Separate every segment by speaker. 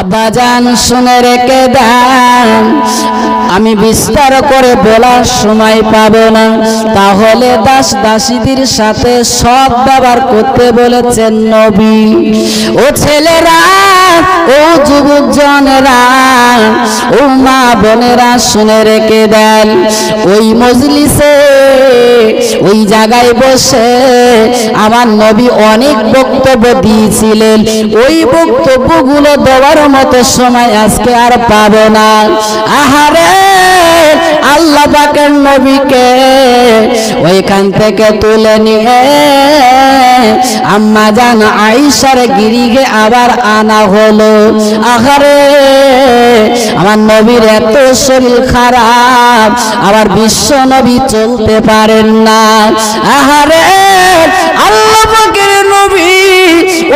Speaker 1: আব্বাজান শুনে রেখে দেন, আমি বিস্তার করে বলার সময় পাবো না, তাহলে দাস দাসীদের সাথে সৎ ব্যবহার করতে বলেছেন নবী। ও ছেলেরা, ও যুবক জনেরা, ও মা বোনেরা শুনে রেখে দেন, ওই মজলিসে ওই জায়গায় বসে আমার নবী অনেক বক্তব্য দিয়েছিলেন। ওই বক্তব্যগুলো দেওয়ার মতো সময় আজকে আর পাবো না। আহারে, আল্লাহ পাকের নবীকে ওইখান থেকে তুলে নিয়ে আম্মা জান আয়েশার গিরিগে আবার আনা হলো। আহারে, আমার নবীর এত শরীর খারাপ, আবার বিশ্ব নবী চলতে পারেন না। আহারে, আল্লাহ পাকের নবী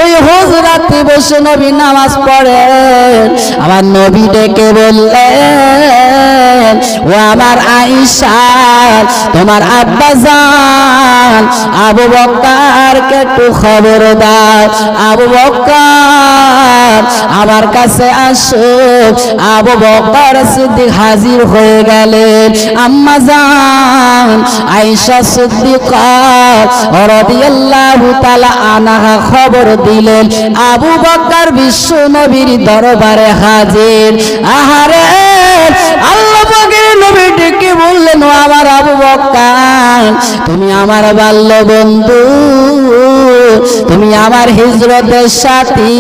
Speaker 1: ওই হুজরাতে বসে নবী নামাজ পড়েন। আমার নবী ডেকে বললেন, ও আমার আয়েশা, তোমার আব্বা জান আবু বকরকে একটু খবর দাও। আবু বকর আমার কাছে আসো। আবু বকর সিদ্দিক হাজির হয়ে গেলেন। আম্মা জান আয়েশা সিদ্দিকা রাদিয়াল্লাহু তাআলা আনহা খবর দিলেন, আবু বকর বিশ্ব নবীর দরবারে হাজির। আহারে, আল্লাহ পাকের নবী ডেকে বললেন, ও আমার আবু বকর, তুমি আমার বাল্য বন্ধু, তুমি আমার হিজরতের সাথী।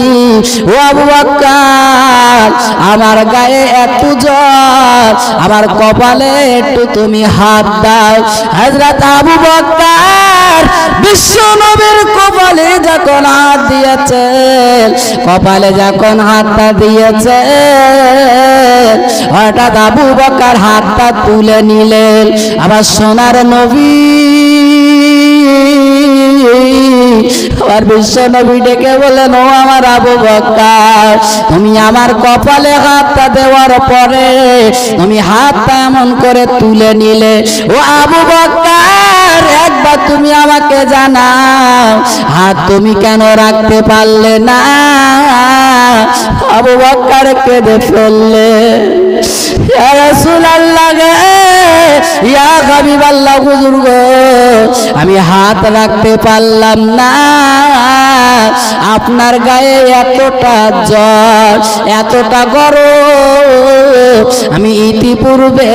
Speaker 1: ও আবু বকর, আমার গায়ে এত জ্বর, আমার কপালে একটু তুমি হাত দাও। হযরত আবু বকর বিশ্ব নবীর কপালে যখন হাত দিয়েছে, কপালে যখন হাতটা দিয়েছে, হঠাৎ আবু বকর হাতটা তুলে নিলেন। আবার সোনার নবী আর বিশ্ব নবী ডেকে বলেন, ও আমার আবু বকর, তুমি আমার কপালে হাতটা দেওয়ার পরে তুমি হাতটা এমন করে তুলে নিলে। ও আবু বকর, একবার তুমি আমাকে জানাও, হাত তুমি কেন রাখতে পারলে না? আবু বকর কেঁদে ফেললে, ইয়া রাসূলুল্লাহ গে, ইয়া হাবিবাল্লাহ, হুজুর গো, আমি হাত রাখতে পারলাম না। আপনার গায়ে এতটা জ্বর, এতটা গরম, আমি ইতিপূর্বে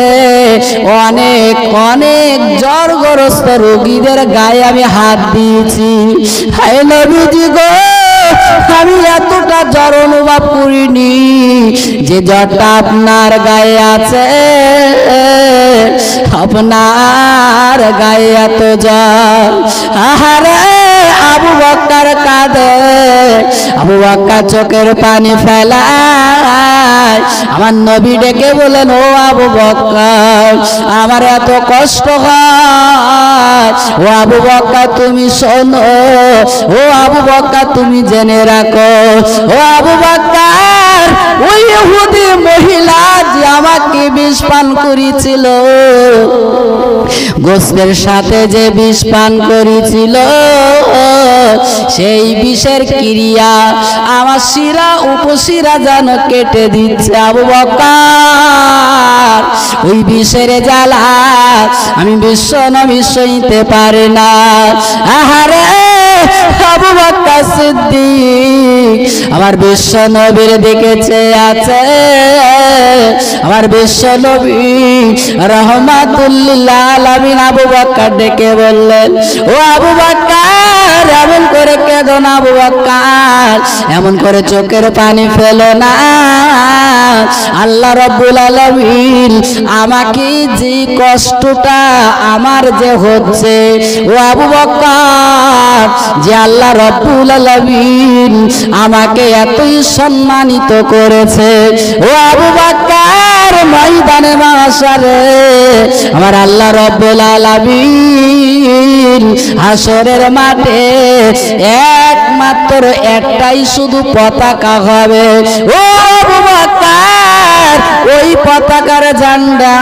Speaker 1: অনেক অনেক জ্বরগ্রস্ত রোগীদের গায়ে আমি হাত দিয়েছি। হায় নবীজি গো, আমি এতটা জ্বর অনুভব করিনি যে জ্বরটা আপনার গায়ে আছে। আপনার গায়ে এত জ্বর। আহারে, আবু বকর কাঁদে, আবু বকর চোখের পানি ফেলায়। আমার নবী ডেকে বলেন, ও আবু বকর, আমার এত কষ্ট হয়। ও আবু বকর তুমি শোনো, ও আবু বকর তুমি জেনে রাখো। ও আবু বকর, ওই ইহুদি মহিলা যে আমাকে বিষ পান করেছিল, গোস্তের সাথে যে বিষ পান করেছিল, সেই বিষের ক্রিয়া আমার শিরা উপশিরা যেন কেটে দিচ্ছে। আবু বকর, ওই বিষের জ্বালা আমি বিশ্ব নবী সইতে পারি না। আহারে, আবু বকর সিদ্দিক আমার বিশ্ব নবীর দিকে চেয়ে আছে। আমার বিশ্ব নবী রহমাতুল লিল আলামিন আবু বকর ডেকে বললেন, ও আবু বকর, এমন করে কেঁদো না। আবু বকর, এমন করে চোখের পানি ফেলো না। আল্লাহ রাব্বুল আলামিন আমাকে যে কষ্টটা আমার যে হচ্ছে, ও আবু বকর, যে আল্লাহ রাব্বুল আলামিন আমাকে এতই সম্মানিত করেছে, ও আবু বকর, ময়দানে মাশারে আমার আল্লাহ রাব্বুল আলামিন হাসরের মাঠে একমাত্র একটাই শুধু পতাকা হবে। ও আবু বকর, ওই পতাকার ঝান্ডা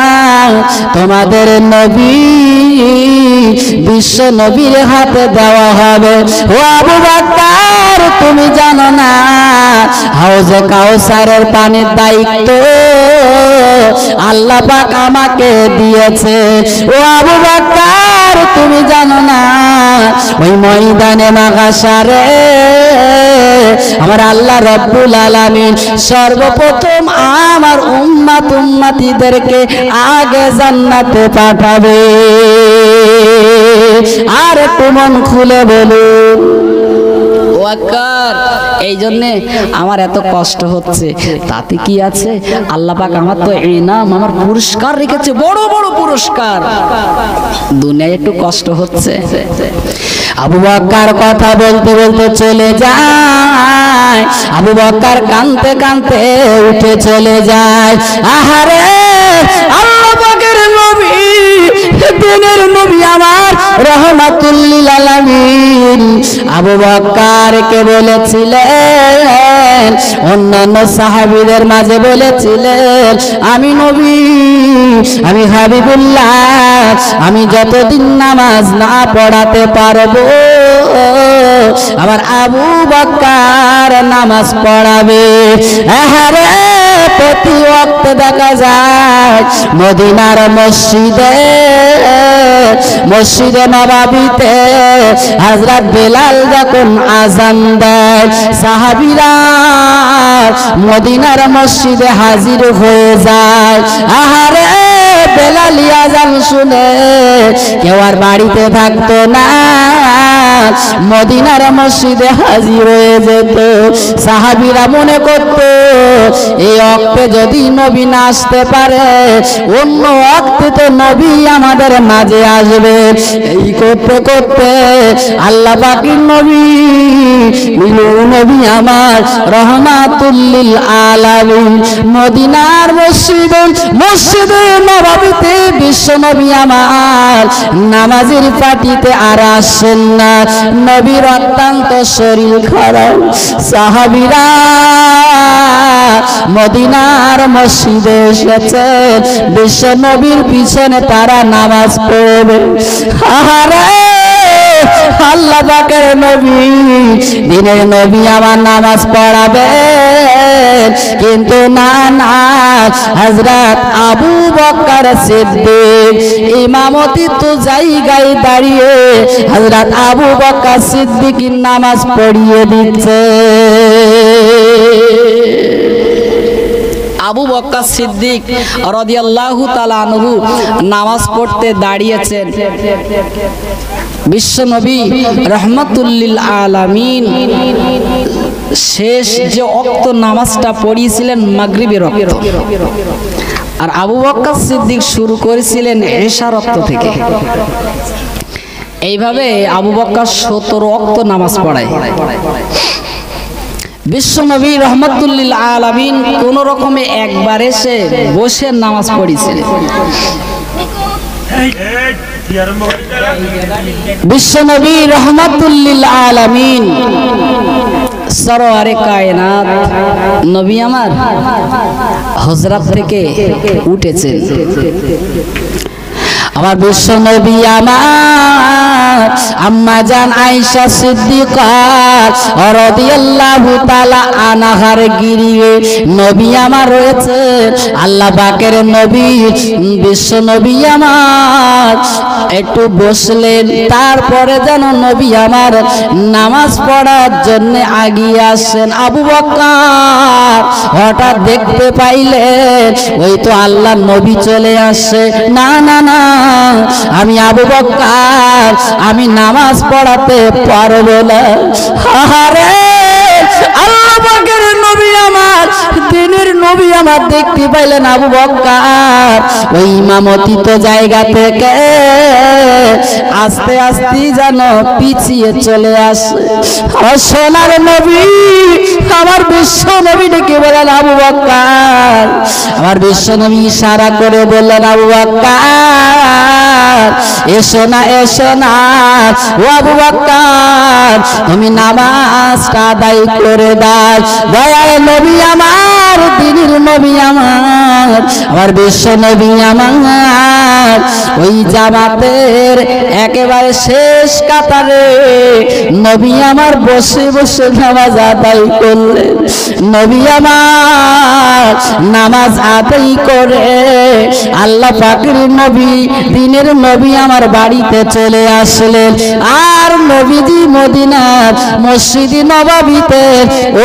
Speaker 1: তোমাদের নবী বিশ্ব নবীর হাতে দেওয়া হবে। ও আবু বকর, তুমি জানো না হাউজে কাউসারের পানির দায়িত্ব আল্লাহ পাক আমাকে দিয়েছে। ও আবু বকর, তুমি জানো না ওই ময়দানে মাগাসারে আমার আল্লাহ রব্বুল আলামিন সর্বপ্রথম আমার উম্মতিদেরকে আগে জান্নাতে পাঠাবে। আর একটু মন খুলে বলুন ওয়াক্কার। এই জন্যে আমার এত কষ্ট হচ্ছে, তাতে কি আছে? আল্লাহ পাক আমার তো ইনাম, আমার পুরস্কার রেখেছে, বড় বড় পুরস্কার। দুনিয়ায় একটু কষ্ট হচ্ছে। আবু বকর কথা বলতে বলতে চলে যায়। আবু বকর কাঁদতে কাঁদতে উঠে চলে যায়। আহারে আল্লাহ পাকের নবী, দিনের নবী আমার রহমাতুল লিল আলামিন আবু বকরকে বলেছিলেন, অন্যান্য সাহাবীদের মাঝে বলেছিলেন, আমি নবী, আমি হাবিবুল্লাহ, আমি যতদিন নামাজ না পড়াতে পারবো আমার আবু বকর নামাজ পড়াবে। আহারে প্রতি ওয়াক্ত দেখা যায় মদিনার মসজিদে নববীতে হযরত বেলাল যখন আযান দেয়, সাহাবীরা মদিনার মসজিদে হাজির হয়ে যায়। আহারে বেলাল আযান শুনে কেউ আর বাড়িতে থাকতো না, মদিনার মসজিদে হাজির হয়ে যেত। সাহাবীরা মনে করত এই ওয়াক্তে যদি নবী না আসতে পারে, অন্য ওয়াক্তে তো নবী আমাদের মাঝে আসবে। এই করতে করতে আল্লাহ পাকের নবী আমার রহমাতুল লিল আলামিন মদিনার মসজিদে নববীতে বিশ্ব নবী আমার নামাজের পাটিতে আর আসেন না। নবীর অত্যন্ত শরীর খারাপ। সাহাবীরা মদিনার মসজিদে এসেছে, বিশ্ব নবীর পিছনে তারা নামাজ পড়বে। আহারে আল্লাহ পাকের নবী, দিনের নবী আমার নামাজ পড়াবে, কিন্তু না না, হযরত আবু বকর সিদ্দিক ইমামতি তো জায়গায় দাঁড়িয়ে হযরত আবু বকর সিদ্দিকের নামাজ পড়িয়ে দিচ্ছে। আবু বকর সিদ্দিক রাদিয়াল্লাহু তাআলা আনহু নামাজ পড়তে দাঁড়িয়েছেন। বিশ্ব নবী রাহমাতুল লিল আলামিন শেষ যে ওয়াক্ত নামাজটা পড়িয়েছিলেন মাগরিবের ওয়াক্ত, আর আবু বকর সিদ্দিক শুরু করেছিলেন ইশার ওয়াক্ত থেকে। এইভাবে আবু বকর 17 ওয়াক্ত নামাজ পড়ায়। বিশ্বনবী রাহমাতুল লিল আলামিন কোন রকমে একবার এসে বসে নামাজ পড়িয়েছিলেন। বিশ্বনবী রাহমাতুল লিল আলামিন সরওয়ারে কায়নাত নবী আমার হযরত থেকে উঠেছেন। আমার বিশ্ব নবী আমার আম্মা জান আয়েশা সিদ্দিকা রাদিয়াল্লাহু তাআলা আনহার গিরিয়ে নবী আমার রয়েছে। আল্লাহ পাকের নবী বিশ্ব নবী আমার একটু বসলেন, তারপরে যেন নবী আমার নামাজ পড়ার জন্য আগিয়ে আসেন। আবু বকর হঠাৎ দেখতে পাইলেন ওই তো আল্লাহ নবী চলে আসে। না না না, আমি আবু বকর আমি নামাজ পড়াতে পারবো না। আরে আল্লাহ পাকের নবী আমার, দিনের নবী আমার দেখতে পাইলেন আবু বকর ওই ইমামতিত জায়গা থেকে আস্তে আস্তে যেন পিছিয়ে চলে আসে। আমার সোনার নবী, আমার বিশ্ব নবী ডেকে বললেন আবু বকর। আমার বিশ্ব নবী ইশারা করে বললেন আবু বকর এসো না, এসো না। ও আবু বকর তুমি নামাজটা আদায় করে দাও। দয়ার নবী আমার, দিনের নবী আমার আমার বিশ্ব নবী আমার ওই জামাতের একেবারে শেষ কাতারে নবী আমার বসে বসে নামাজ আদায় করলেন। নবী আমার নামাজ আদায় করে আল্লাহ পাকের নবী দিনের নবী আমার বাড়িতে চলে আসলেন। আর নবীজি মদিনার মসজিদে নববীতে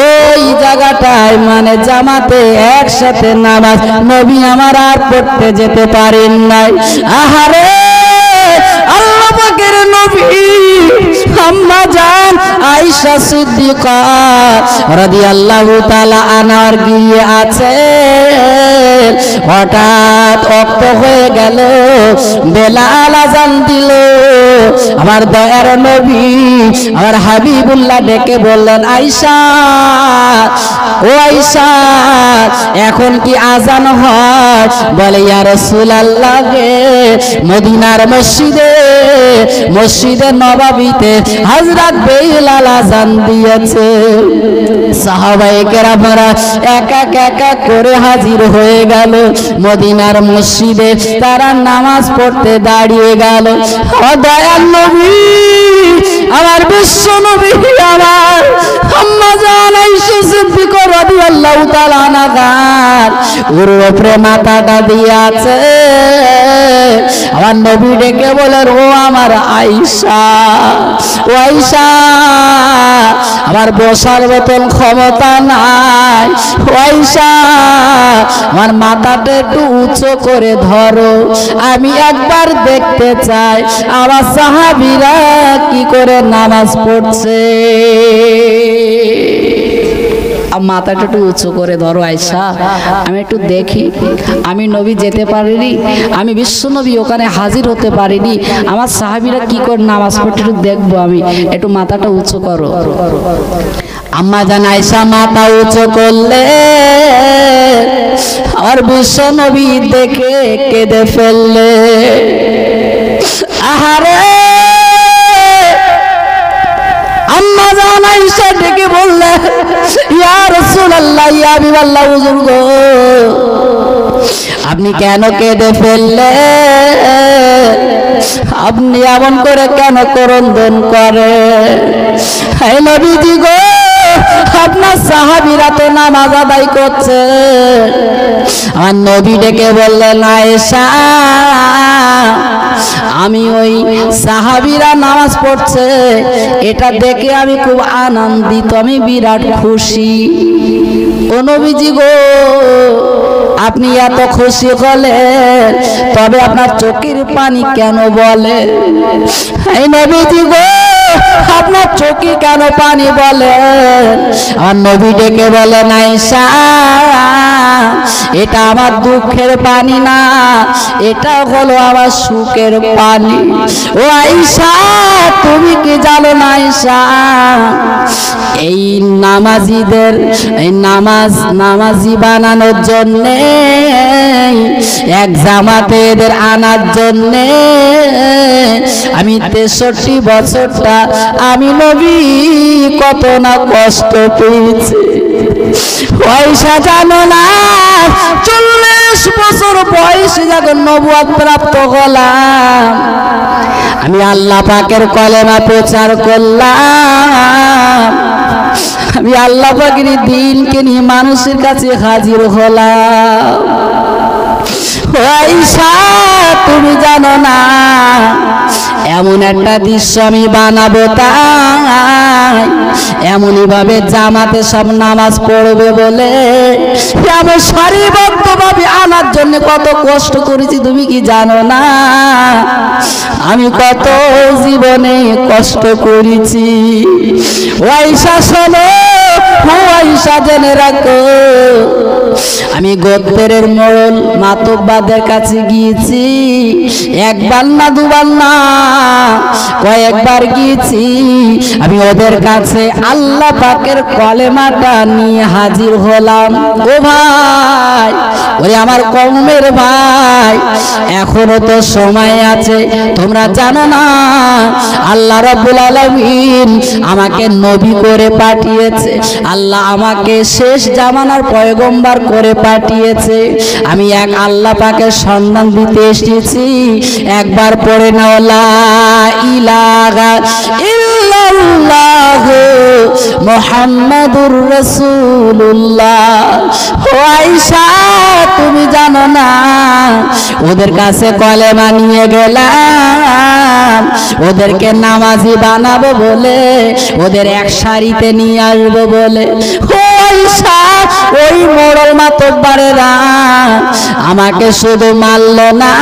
Speaker 1: ওই জায়গাটায় মানে জামাতে একসাথে নামাজ নবী আমার আর পড়তে যেতে পারেন নাই। আহারে আল্লাহ পাকের নবী আম্মা জান আয়েশা সিদ্দিকা রাদিয়াল্লাহু তাআলা আনহার গিয়ে আছে। হঠাৎ ওয়াক্ত হয়ে গেল, বেলাল আযান দিল। আমার দয়ার নবী আমার হাবিবুল্লাহ ডেকে বললেন, আয়েশা ও আয়েশা এখন কি আযান হয়? বলে ইয়া রাসূলুল্লাহ গে মদিনার মসজিদে নববীতে হযরত বেলাল আযান দিয়েছে। সাহাবায়ে কেরামরা এক এক করে হাজির হয়ে গেল মদিনার মসজিদে। তারা নামাজ পড়তে দাঁড়িয়ে গেল। ও দয়াল নবী আমার বিশ্ব নবী আমার আম্মা জান আয়েশা সিদ্দিকা রাদিয়াল্লাহু তাআলা আনহা ওর উপরে মাথাটা দিয়ে আছে। আমার নবী ডেকে বলেন, ও আমার আয়েশা, ও আয়েশা আমার বসার মতন ক্ষমতা নাই। ও আয়েশা আমার মাথাটা একটু উঁচু করে ধরো, আমি একবার দেখতে চাই আমার সাহাবীরা কি করে নামাজ পড়ছে। মাথাটা একটু উঁচু করে ধরো আয়েশা, আমি একটু দেখি। আমি নবী যেতে পারিনি, আমি বিশ্ব নবী ওখানে হাজির হতে পারিনি, আমার সাহাবীরা কি করে নামাজ পড়তে একটু দেখবো, আমি একটু মাথাটা উঁচু করো। আম্মা জান আয়েশা মাথা উঁচু করলে আর বিশ্ব নবী দেখে কেঁদে ফেললে। আহারে আম্মা জান আয়েশা ডেকে বললে, ইয়া রাসূলুল্লাহ ইয়া হাবিবাল্লাহ হুজুর গো আপনি কেন কেঁদে ফেললে? আপনি এমন করে কেন ক্রন্দন করে? হে নবীজি গো আপনার সাহাবীরা তো নামাজ আদায় করছে। আমার নবী ডেকে বললেন, আয়েশা আমি ওই সাহাবীরা নামাজ পড়ছে এটা দেখে আমি খুব আনন্দিত, আমি বিরাট খুশি। ও নবীজি গো আপনি এত খুশি হলেন, তবে আপনার চোখের পানি কেন বলে? এই নবীজি গো আপনার চোখে কেন পানি বলেন? আমার নবী ডেকে বলেন, আয়েশা এটা আমার দুঃখের পানি না, এটা হলো আমার সুখের পানি। ও আয়েশা তুমি কি জানো না আয়েশা এই নামাজিদের এই নামাজি বানানোর জন্য এক জামাতে এদের আনার জন্য আমি 63 বছরটা আমি নবী কত না কষ্ট পেয়েছি। পয়সা জানো না 40 বছর বয়সে যখন নবুয়ত প্রাপ্ত হলাম আমি আল্লাহ পাকের কলেমা প্রচার করলাম, আমি আল্লাহ পাকের দ্বীনকে নিয়ে মানুষের কাছে হাজির হলাম। আয়েশা তুমি জানো না এমন একটা দৃশ্য আমি বানাবো, তাই এমনই ভাবে জামাতে সব নামাজ পড়বে বলে আমি সারিবদ্ধভাবে আনার জন্য কত কষ্ট করেছি তুমি কি জানো না? আমি কত জীবনে কষ্ট করেছি। আয়েশা শোনো, আয়েশা জেনে রাখো আমি গোত্রের মোড়ল মাতব্বাদের কাছে গিয়েছি, একবার না দুবার না কয়েকবার গিয়েছি। আমি ওদের কাছে আল্লাহ পাকের কলেমাটা নিয়ে হাজির হলাম। ও ভাই, ওরে আমার কওমের ভাই, এখনো তো সময় আছে। তোমরা জানো না আল্লাহ রাব্বুল আলামিন আমাকে নবী করে পাঠিয়েছে, আল্লাহ আমাকে শেষ জামানার পয়গম্বর করে পাঠিয়েছে। আমি এক আল্লাহ পাকের সন্ধান দিতে এসেছি। একবার পড়ে নাও লা ইলাহা ইল্লাল্লাহু মুহাম্মাদুর রাসূলুল্লাহ। ও আয়েশা, তুমি জানো না ওদের কাছে কলেমা নিয়ে গেলাম ওদেরকে নামাজি বানাবো বলে, ওদের এক সারিতে নিয়ে আসবো বলে। ও আয়েশা, ওই মোড়ল মাতব্বারেরা আমাকে শুধু মারলো না,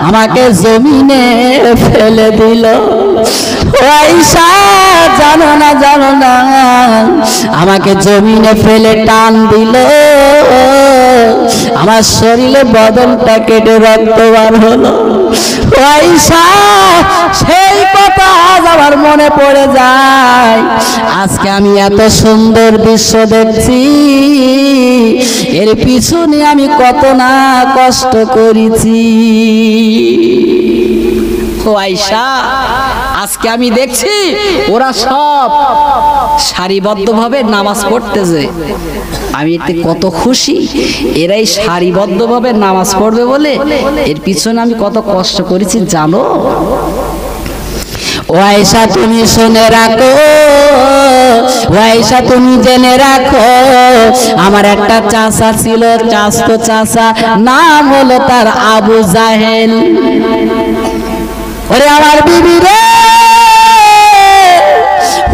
Speaker 1: আমাকে জমিনে ফেলে দিল। ও আয়েশা, জানো না জানো না, আমাকে জমিনে ফেলে টান দিল, আমার শরীরে বদনটা কেটে রক্ত বার হলো। ও আয়েশা, সেই কথা আজ আমার মনে পড়ে যায়। আজকে আমি এত সুন্দর দৃশ্য দেখছি, এর পিছনে আমি কত না কষ্ট করেছি। ও আয়েশা, আজকে আমি দেখছি ওরা সব সারিবদ্ধভাবে নামাজ পড়তেছে, আমি এতে কত খুশি। এরাই সারিবদ্ধভাবে নামাজ পড়বে বলে এর পিছনে আমি কত কষ্ট করেছি জানো। ও আয়েশা, তুমি শুনে রাখো, ও আয়েশা তুমি জেনে রাখো, আমার একটা চাচা ছিল, চাচতো চাচা, নাম হলো তার আবু জাহেল। ওরে আমার বিবি রে,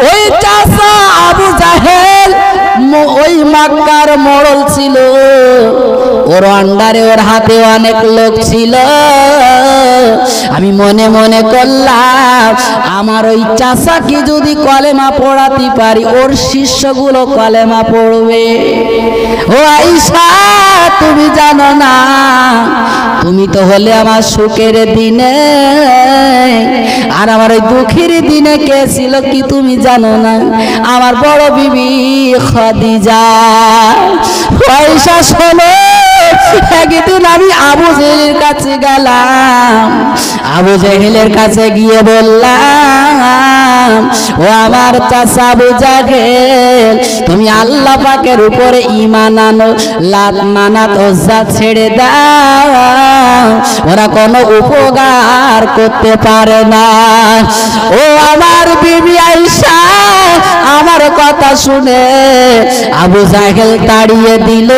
Speaker 1: ওই চাচা আবু জাহেল ওই মক্কার মোড়ল ছিল, ওর আন্ডারে ওর হাতে অনেক লোক ছিল। আমি মনে মনে করলাম আমার ওই চাচাকে যদি কলেমা পড়াতে পারি, ওর শিষ্যগুলো কলেমা পড়বে। ও আয়েশা, তুমি জানো না, তুমি তো হলে আমার সুখের দিনে, আর আমার ওই দুঃখের দিনে কে ছিল কি তুমি জানো না? আমার বড় বিবি খাদিজা। আয়েশা শোনো, একদিন আমি আবু জেহেলের কাছে গেলাম, আবু জেহেলের কাছে গিয়ে বললাম, ও আমার চাচা আবু জাহেল, তুমি আল্লাহ পাকের উপরে ঈমান আনো, লাত মানাত ওজ্জা ছেড়ে দাও, ওরা কোনো উপকার করতে পারে না। ও আমার বিবি আয়েশা, আমার কথা শুনে আবু জাহেল তাড়িয়ে দিল।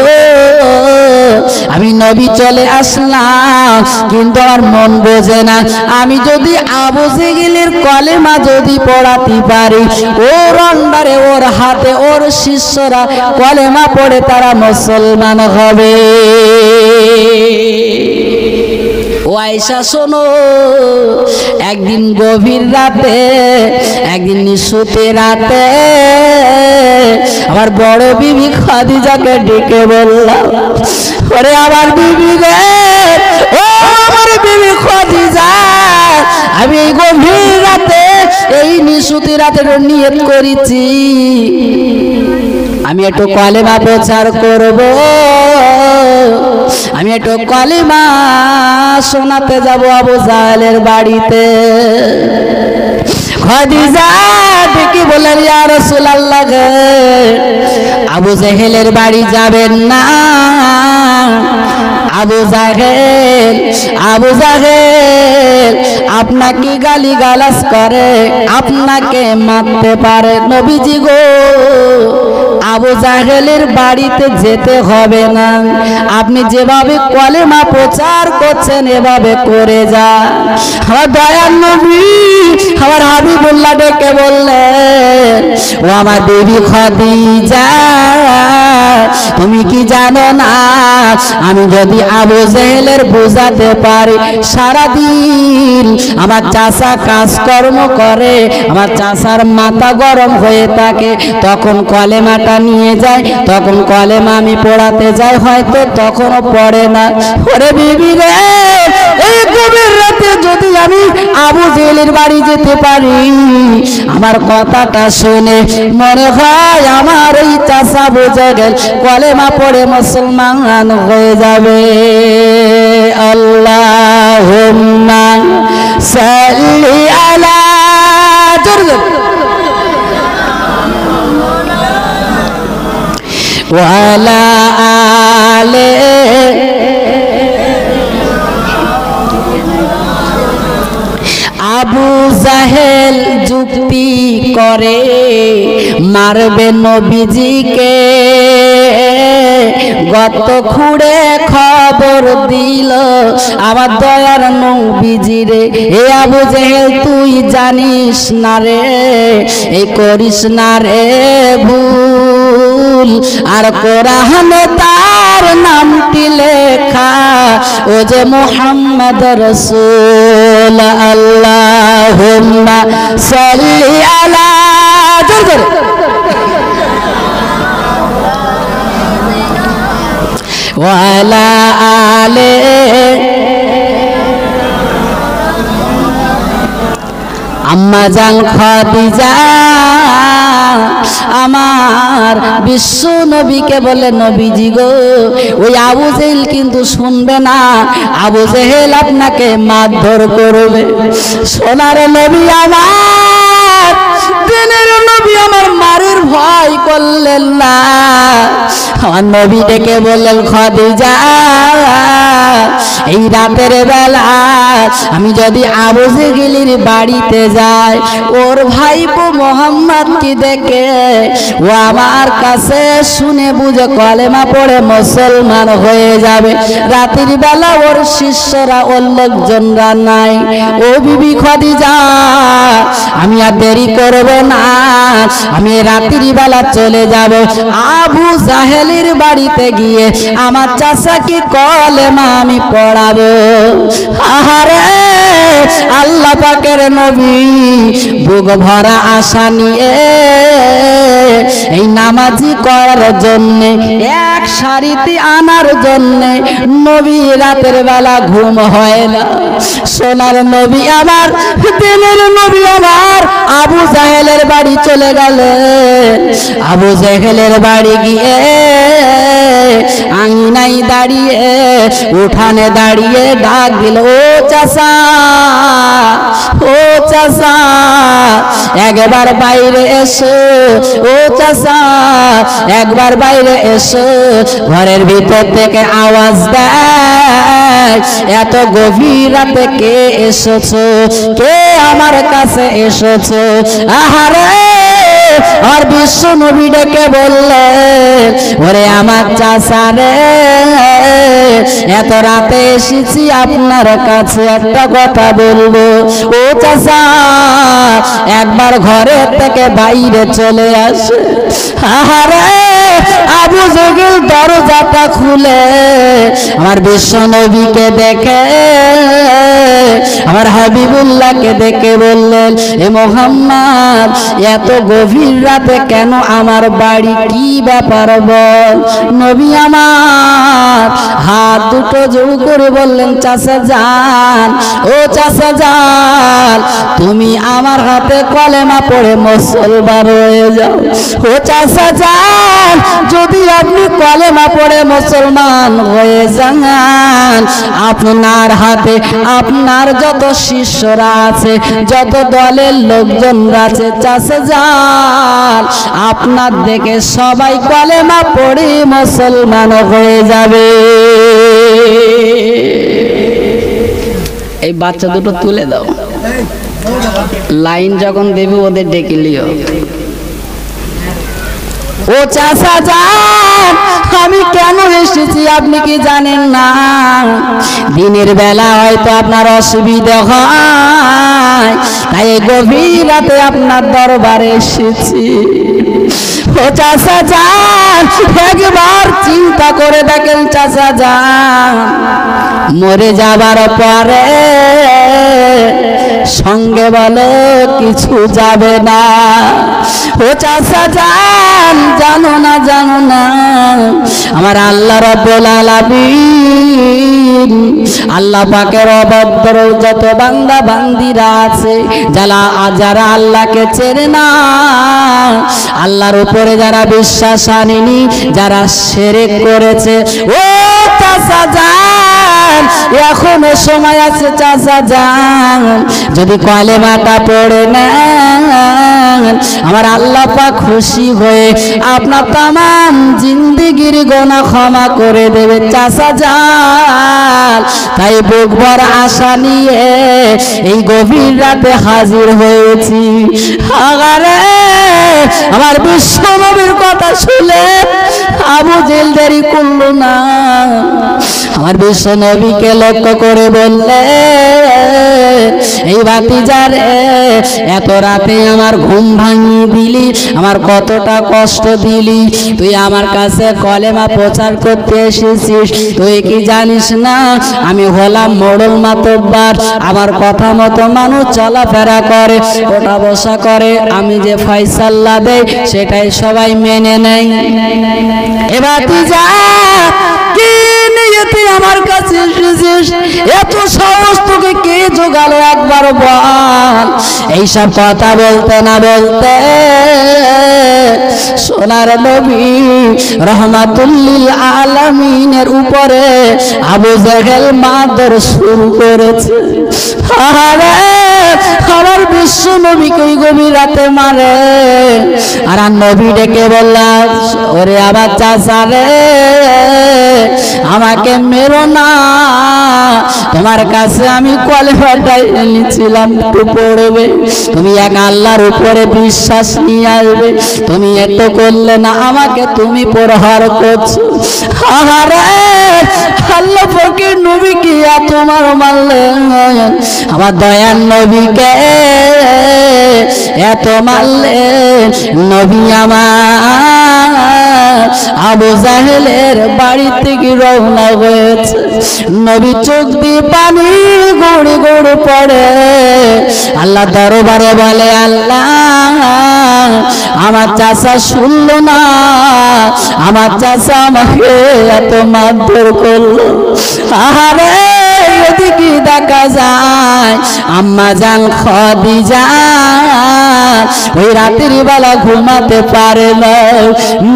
Speaker 1: আমি নবী চলে আসলাম, কিন্তু আমার মন বোঝে না, আমি যদি আবু জেহেলের কলেমা যদি পড়াতে পারি, ওর আন্ডারে ওর হাতে ওর শিষ্যরা কলেমা পড়ে তারা মুসলমান হবে। ও আয়েশা শোনো, একদিন গভীর রাতে, একদিন নিশুতে রাতে আমার বড় বিবি খাদিজাকে ডেকে বললাম, ওরে আমার বিবি রে, ও আমার বিবি খাদিজা, আমি এই গভীর রাতে, এই নিশুতি রাতে নিয়ত করেছি আমি একটু কলেমা প্রচার করব, আমি একটু কলেমা শোনাতে যাব আবু জাহেলের বাড়িতে। খাদিজা ডেকে বললেন, ইয়া রাসূলুল্লাহ, আবু জাহেলের বাড়ি যাবেন না। আবু জাহেল আপনাকে গালি গালাজ করে, আপনাকে মারতে পারে। নবীজি গো, আবু জাহেলের বাড়িতে যেতে হবে না, আপনি যেভাবে কলেমা প্রচার করছেন এভাবে করে যান। আমার দয়ার নবী, আমার হাবিবুল্লাহ ডেকে বললেন, ও আমার বিবি খাদিজা, তুমি কি জানো না, আমি যদি আবু জাহেলের বোঝাতে পারি, সারাদিন আমার চাচা কাজকর্ম করে, আমার চাচার মাথা গরম হয়ে থাকে, তখন কলেমাটা নিয়ে যায়, তখন কলেমা আমি পড়াতে যাই, হয়তো তখনও পড়ে না। ওরে বিবি রে, এই গভীর রাতে যদি আমি আবু জাহেলের বাড়ি যেতে পারি, আমার কথাটা শুনে মনে হয় আমার এই চাচা আবু জাহেল কলেমা পড়ে মুসলমান হয়ে যাবে। আল্লাহুম্মা সাল্লি আলা ওয়া আলা আলে আবু জাহেল যুক্তি করে মারবে নবীজিকে, গত খুঁড়ে খবর দিল আমার দয়ার নবীজিরে। এ আবু জাহেল তুই জানিস না রে, এই করিস না রে ভুল, আর কোরআনে তার নামটি লেখা ও যে মুহাম্মদ রাসূল। আল্লাহুম্মা সাল্লি আলা জোর ওয়ালা আলে আম্মা জান খাদিজা আমার বিশ্ব নবীকে বলে নবীজি গো, ওই আবু জেহেল কিন্তু শুনবে না, আবু জেহেল আপনাকে মারধর করবে। সোনার নবী আমার, দিনের নবী আমার মারের ভয় করলেন না। আমার নবী ডেকে বললেন খাদিজা এই রাতের বেলা আমি যদি আবু জেহেলের বাড়িতে যাই, ওর ভাইপো মোহাম্মদ কি দেখে ও আমার কাছে শুনে বুঝে কলেমা পড়ে মুসলমান হয়ে যাবে। রাতের বেলা ওর শিষ্যরা ওর লোকজনরা নাই। ও বিবি খাদিজা আমি আর দেরি করব না, আমি রাতের বেলা চলে যাব আবু জাহেলের বাড়িতে গিয়ে আমার চাচাকে কলেমা আমি পড়াবো। আহারে আল্লাহ পাকের নবী বুক ভরা আশা নিয়ে এই নামাজি করার জন্য, এক সারিতে আনার জন্য নবী রাতের বেলা ঘুম হয় না। সোনার নবী আমার, দিনের নবী আমার আবু জাহেলের বাড়ি চলে গেলেন। আবু জাহেলের বাড়ি গিয়ে আঙিনাই দাঁড়িয়ে উঠানে দাঁড়িয়ে ডাক দিল, ও চাচা, ও চাচা একবার বাইরে এসো, ও চাচা একবার বাইরে এসো। ঘরের ভিতর থেকে আওয়াজ দেয়, এত গভীর রাতে কে এসেছো, কে আমার কাছে এসেছো? আহারে আর বিশ্ব নবী ডেকে বললেন, ওরে আমার চাচা রে, এত রাতে এসেছি আপনার কাছে একটা কথা বলবো। ও চাচা একবার ঘরের থেকে বাইরে চলে আসে। আহারে আবু জেহেল দরজাটা খুলে আমার বিশ্ব নবীকে দেখে, আমার হাবিবুল্লাহকে দেখে বললেন, এ মুহাম্মদ এত গভীর রাতে কেন আমার বাড়ি, কি ব্যাপার বল? নবী আমার হাত দুটো জোড় করে বললেন, চাচা যান, ও চাচা যান, তুমি আমার হাতে কলেমা পড়ে মুসলমান হয়ে যাও। ও চাচা যান, যদি আপনি কলেমা পড়ে মুসলমান হয়ে যান, আপনার হাতে আপনার যত শিষ্যরা আছে, যত দলের লোকজনরা আছে, চাচা যান, আপনার দেখে সবাই কলেমা পড়ে মুসলমান হয়ে যাবে। এই বাচ্চা দুটো তুলে দাও, লাইন যখন দেবে ওদের ডেকে লিও। ও চাচা যান, আমি কেন এসেছি আপনি কি জানেন না? দিনের বেলা হয়তো আপনার অসুবিধা হয়, তাই গভীর রাতে আপনার দরবারে এসেছি। ও চাচা যান, একবার চিন্তা করে দেখেন চাচা যান, মরে যাবার পরে সঙ্গে বলে কিছু যাবে না। ও চাচা যান, জানো না জানো না, আমার আল্লাহ রাব্বুল আলামিন, আল্লাহ পাকের অবাধ্য যত বান্দা বান্দিরা আছে, যারা আল্লাহকে চেনে না, আল্লাহর উপরে যারা বিশ্বাস আনেনি, যারা শিরক করেছে, ও চাচা যান এখনো সময় আছে চাচা যান, যদি কলেমাটা পড়ে নেন, আমার আল্লাহ পাক খুশি হয়ে আপনার তামাম জিন্দেগির গুনাহ ক্ষমা করে দেবে চাচা যান। তাই বুক ভরা আশা নিয়ে এই গভীর রাতে হাজির হয়েছি। আগারে আমার বিশ্ব নবীর কথা শুনে আবু জেহেল দেরি করলো না, আমার বিশ্ব নবীকে লক্ষ্য করে বললে, এই ভাতিজারে এত রাতে আমার ঘুম ভাঙিয়ে দিলি, আমার কতটা কষ্ট দিলি, তুই আমার কাছে কলেমা প্রচার করতে এসেছিস, তুই কি জানিস না আমি হলাম মোড়ল মাতব্বার, আমার কথা মতো মানুষ চলাফেরা করে, ওঠা বসা করে, আমি যে ফয়সালা দেই সেটাই সবাই মেনে নেয়। এ ভাতিজা কি নিয়ে তুই আমার কাছে এসেছিস, এত সাহস তোকে কে জোগালো একবার বল। এইসব কথা বলতে না বলতে সোনার নবী রহমাতুল্লিল আলামিনের উপরে আবু জেহেল মারধর শুরু করেছে। আরে আমার বিশ্ব নবীকে ওই গভীর রাতে মারে, আর নবী ডেকে বললাম, ওরে আমার চাচা রে আমাকে মেরো না, তোমার কাছে আমি কলেমাটাই এনেছিলাম একটু পড়বে, তুমি এক আল্লাহর উপরে বিশ্বাস নিয়ে আসবে, তুমি এত করলে না, আমাকে তুমি প্রহার করছো। আরে আল্লাহ ফকির নবীকে তোমার মারলে, আমার দয়ার নবীকে এত মারলে, নবী আমার আবু জাহেলের বাড়ি থেকে রওনা হয়েছে। নবী চোখ দিয়ে পানি গড়ে গড়ে পড়ে, আল্লাহ দরবারে বলে, আল্লাহ আমার চাচা শুনলো না, আমার চাচা আমাকে এত মারধর করলো। আরে এদিকে দেখা যায় আম্মা জান খাদিজা ওই রাতের বেলা ঘুমাতে পারে না,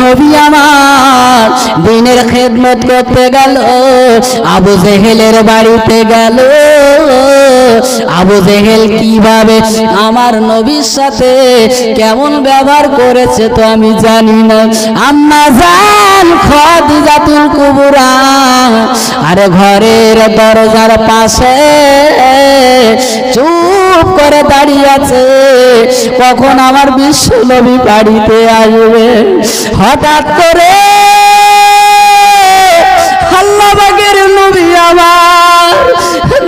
Speaker 1: নবী আমার দিনের খেদমত করতে গেল, আবু জেহেলের বাড়িতে গেল। আবু জেহেল কিভাবে আমার নবীর সাথে কেমন ব্যবহার করেছে তো আমি জানি না। আম্মা জান খাদিজাতুল কুবরা আরে ঘরের দরজার পাশে চুপ করে দাঁড়িয়ে আছে, কখন আমার বিশ্ব নবী বাড়িতে আসবে। হঠাৎ করে আল্লাহ পাকের নবী আমার,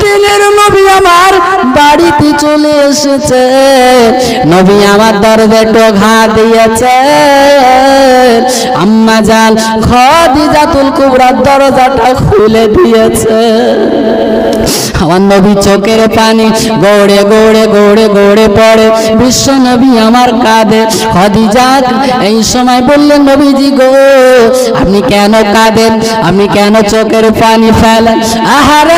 Speaker 1: দিনের নবী আমার বাড়িতে চলে এসেছে। নবী আমার দরজায় টোকা দিয়েছে, আম্মা জান খাদিজাতুল কুবরার দরজাটা খুলে দিয়েছে। আমার নবী চোখের পানি গড়ে গড়ে গড়ে গড়ে পড়ে, বিশ্ব নবী আমার কাঁদে। খাদিজা এই সময় বললেন, নবীজি গো আপনি কেন কাঁদেন, আপনি কেন চোখের পানি ফেলেন? আহারে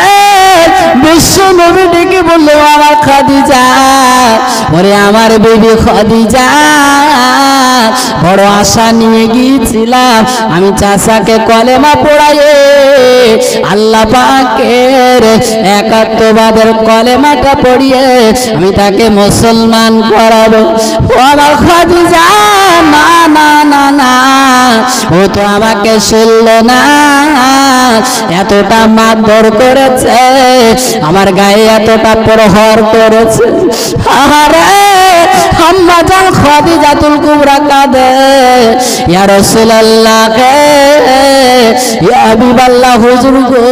Speaker 1: বিশ্ব নবী ডেকে বললো, আমার খাদিজা, ওরে আমার বেবি খাদিজা, বড় আশা নিয়ে গিয়েছিলাম আমি চাচাকে কলেমা পড়াইয়ে আল্লাহ পাকের একাত্মবাদের কলেমাটা পড়িয়ে আমি তাকে মুসলমান করাবো। ও আমার খাদিজা, না না না না, ও তো আমাকে শুনলো না, এতটা মারধর করেছে, আমার গায়ে এতটা প্রহার করেছে। আরে আম্মা জান খাদিজাতুল কুবরা কাঁদে, ইয়া রাসূলুল্লাহ ইয়া হাবিবাল্লাহ, হুজুর গো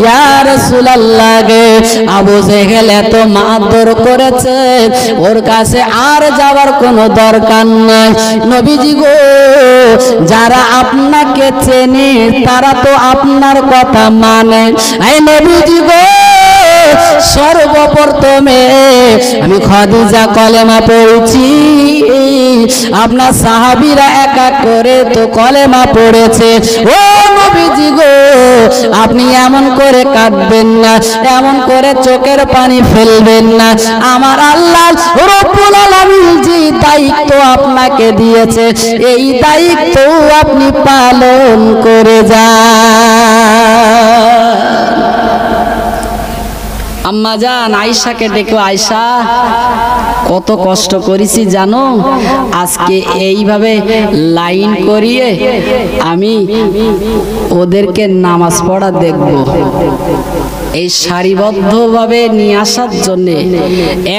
Speaker 1: ইয়া রাসূলুল্লাহ গে, আবু জেহেল এত মারধর করেছে, ওর কাছে আর যাওয়ার কোনো দরকার নাই। নবীজি গো যারা আপনাকে চেনে তারা তো আপনার কথা মানে। এই নবীজি গো সর্বপ্রথমে আমি খাদিজা কলেমা পড়েছি, আপনার সাহাবীরা এক এক করে তো কলেমা পড়েছে। ও নবীজি গো আপনি এমন করে কাঁদবেন না, এমন করে চোখের পানি ফেলবেন না, আমার আল্লাহ রব্বুল আলামিন যে দায়িত্ব আপনাকে দিয়েছে এই দায়িত্ব আপনি পালন করে যান। আম্মা জান আয়েশাকে দেখো, আয়েশা কত কষ্ট করেছি জানো, আজকে এইভাবে লাইন করিয়ে আমি ওদেরকে নামাজ পড়া দেখব। এই সারিবদ্ধভাবে নিয়ে আসার জন্যে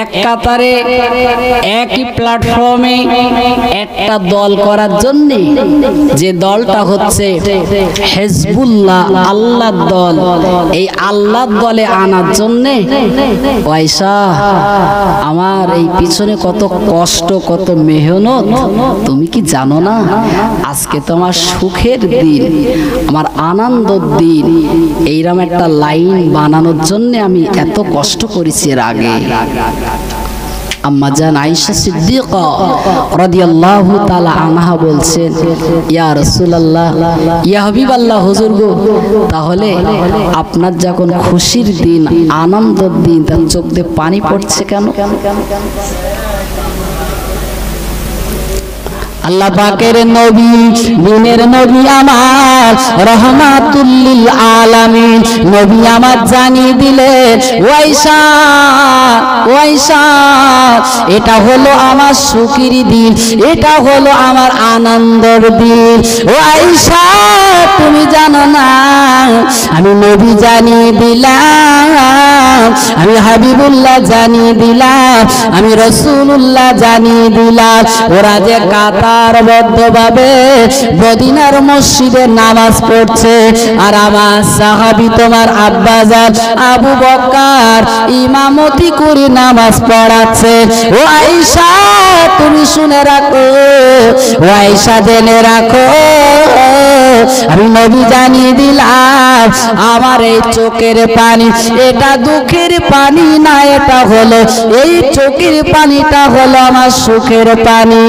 Speaker 1: এক কাতারে একই প্ল্যাটফর্মে একটা দল করার জন্যে, যে দলটা হচ্ছে হিজবুল্লাহ, আল্লাহর দল, এই আল্লাহর দলে আনার জন্যে পয়সা আমার এই পিছনে কত কষ্ট, কত মেহনত তুমি কি জানো না? আজকে তো আমার সুখের দিন, আমার আনন্দের দিন, এইরকম একটা লাইন বানানোর জন্য আমি এত কষ্ট করেছি এর আগে। আম্মা জান আয়েশা সিদ্দিকা রাদিয়াল্লাহু তাআলা আনহা বলছেন, ইয়া রাসূলুল্লাহ, ইয়া হাবিবাল্লাহ, হুজুর গো, তাহলে আপনার যখন খুশির দিন, আনন্দের দিন, তার চোখ দিয়ে পানি পড়ছে কেন? আল্লাহ পাকের নবী, দিনের নবী আমার, রহমাতুল লিল আলামিন নবী আমার জানিয়ে দিলেন, ওয়াইশা ওয়াইশা, এটা হলো আমার সুখের দিন, এটা হলো আমার আনন্দের দিন। ওয়াইশা, তুমি জানো না, আমি নবী জানিয়ে দিলাম, আমি হাবিবুল্লাহ জানিয়ে দিলাম, আমি রাসূলুল্লাহ জানিয়ে দিলাম, ওরা যে কাতারবদ্ধভাবে মদিনার মসজিদে নামাজ পড়ছে, আর আমার সাহাবী তোমার আব্বাজান আবু বকর ইমামতি করে নামাজ পড়াচ্ছে। ও আয়েশা, তুমি শুনে রাখো, ও আয়েশা জেনে রাখো, আমি নবী জানিয়ে দিলাম, আমার এই চোখের পানি এটা দুঃখের পানি না, এটা হলো এই চোখের পানিটা হলো আমার সুখের পানি।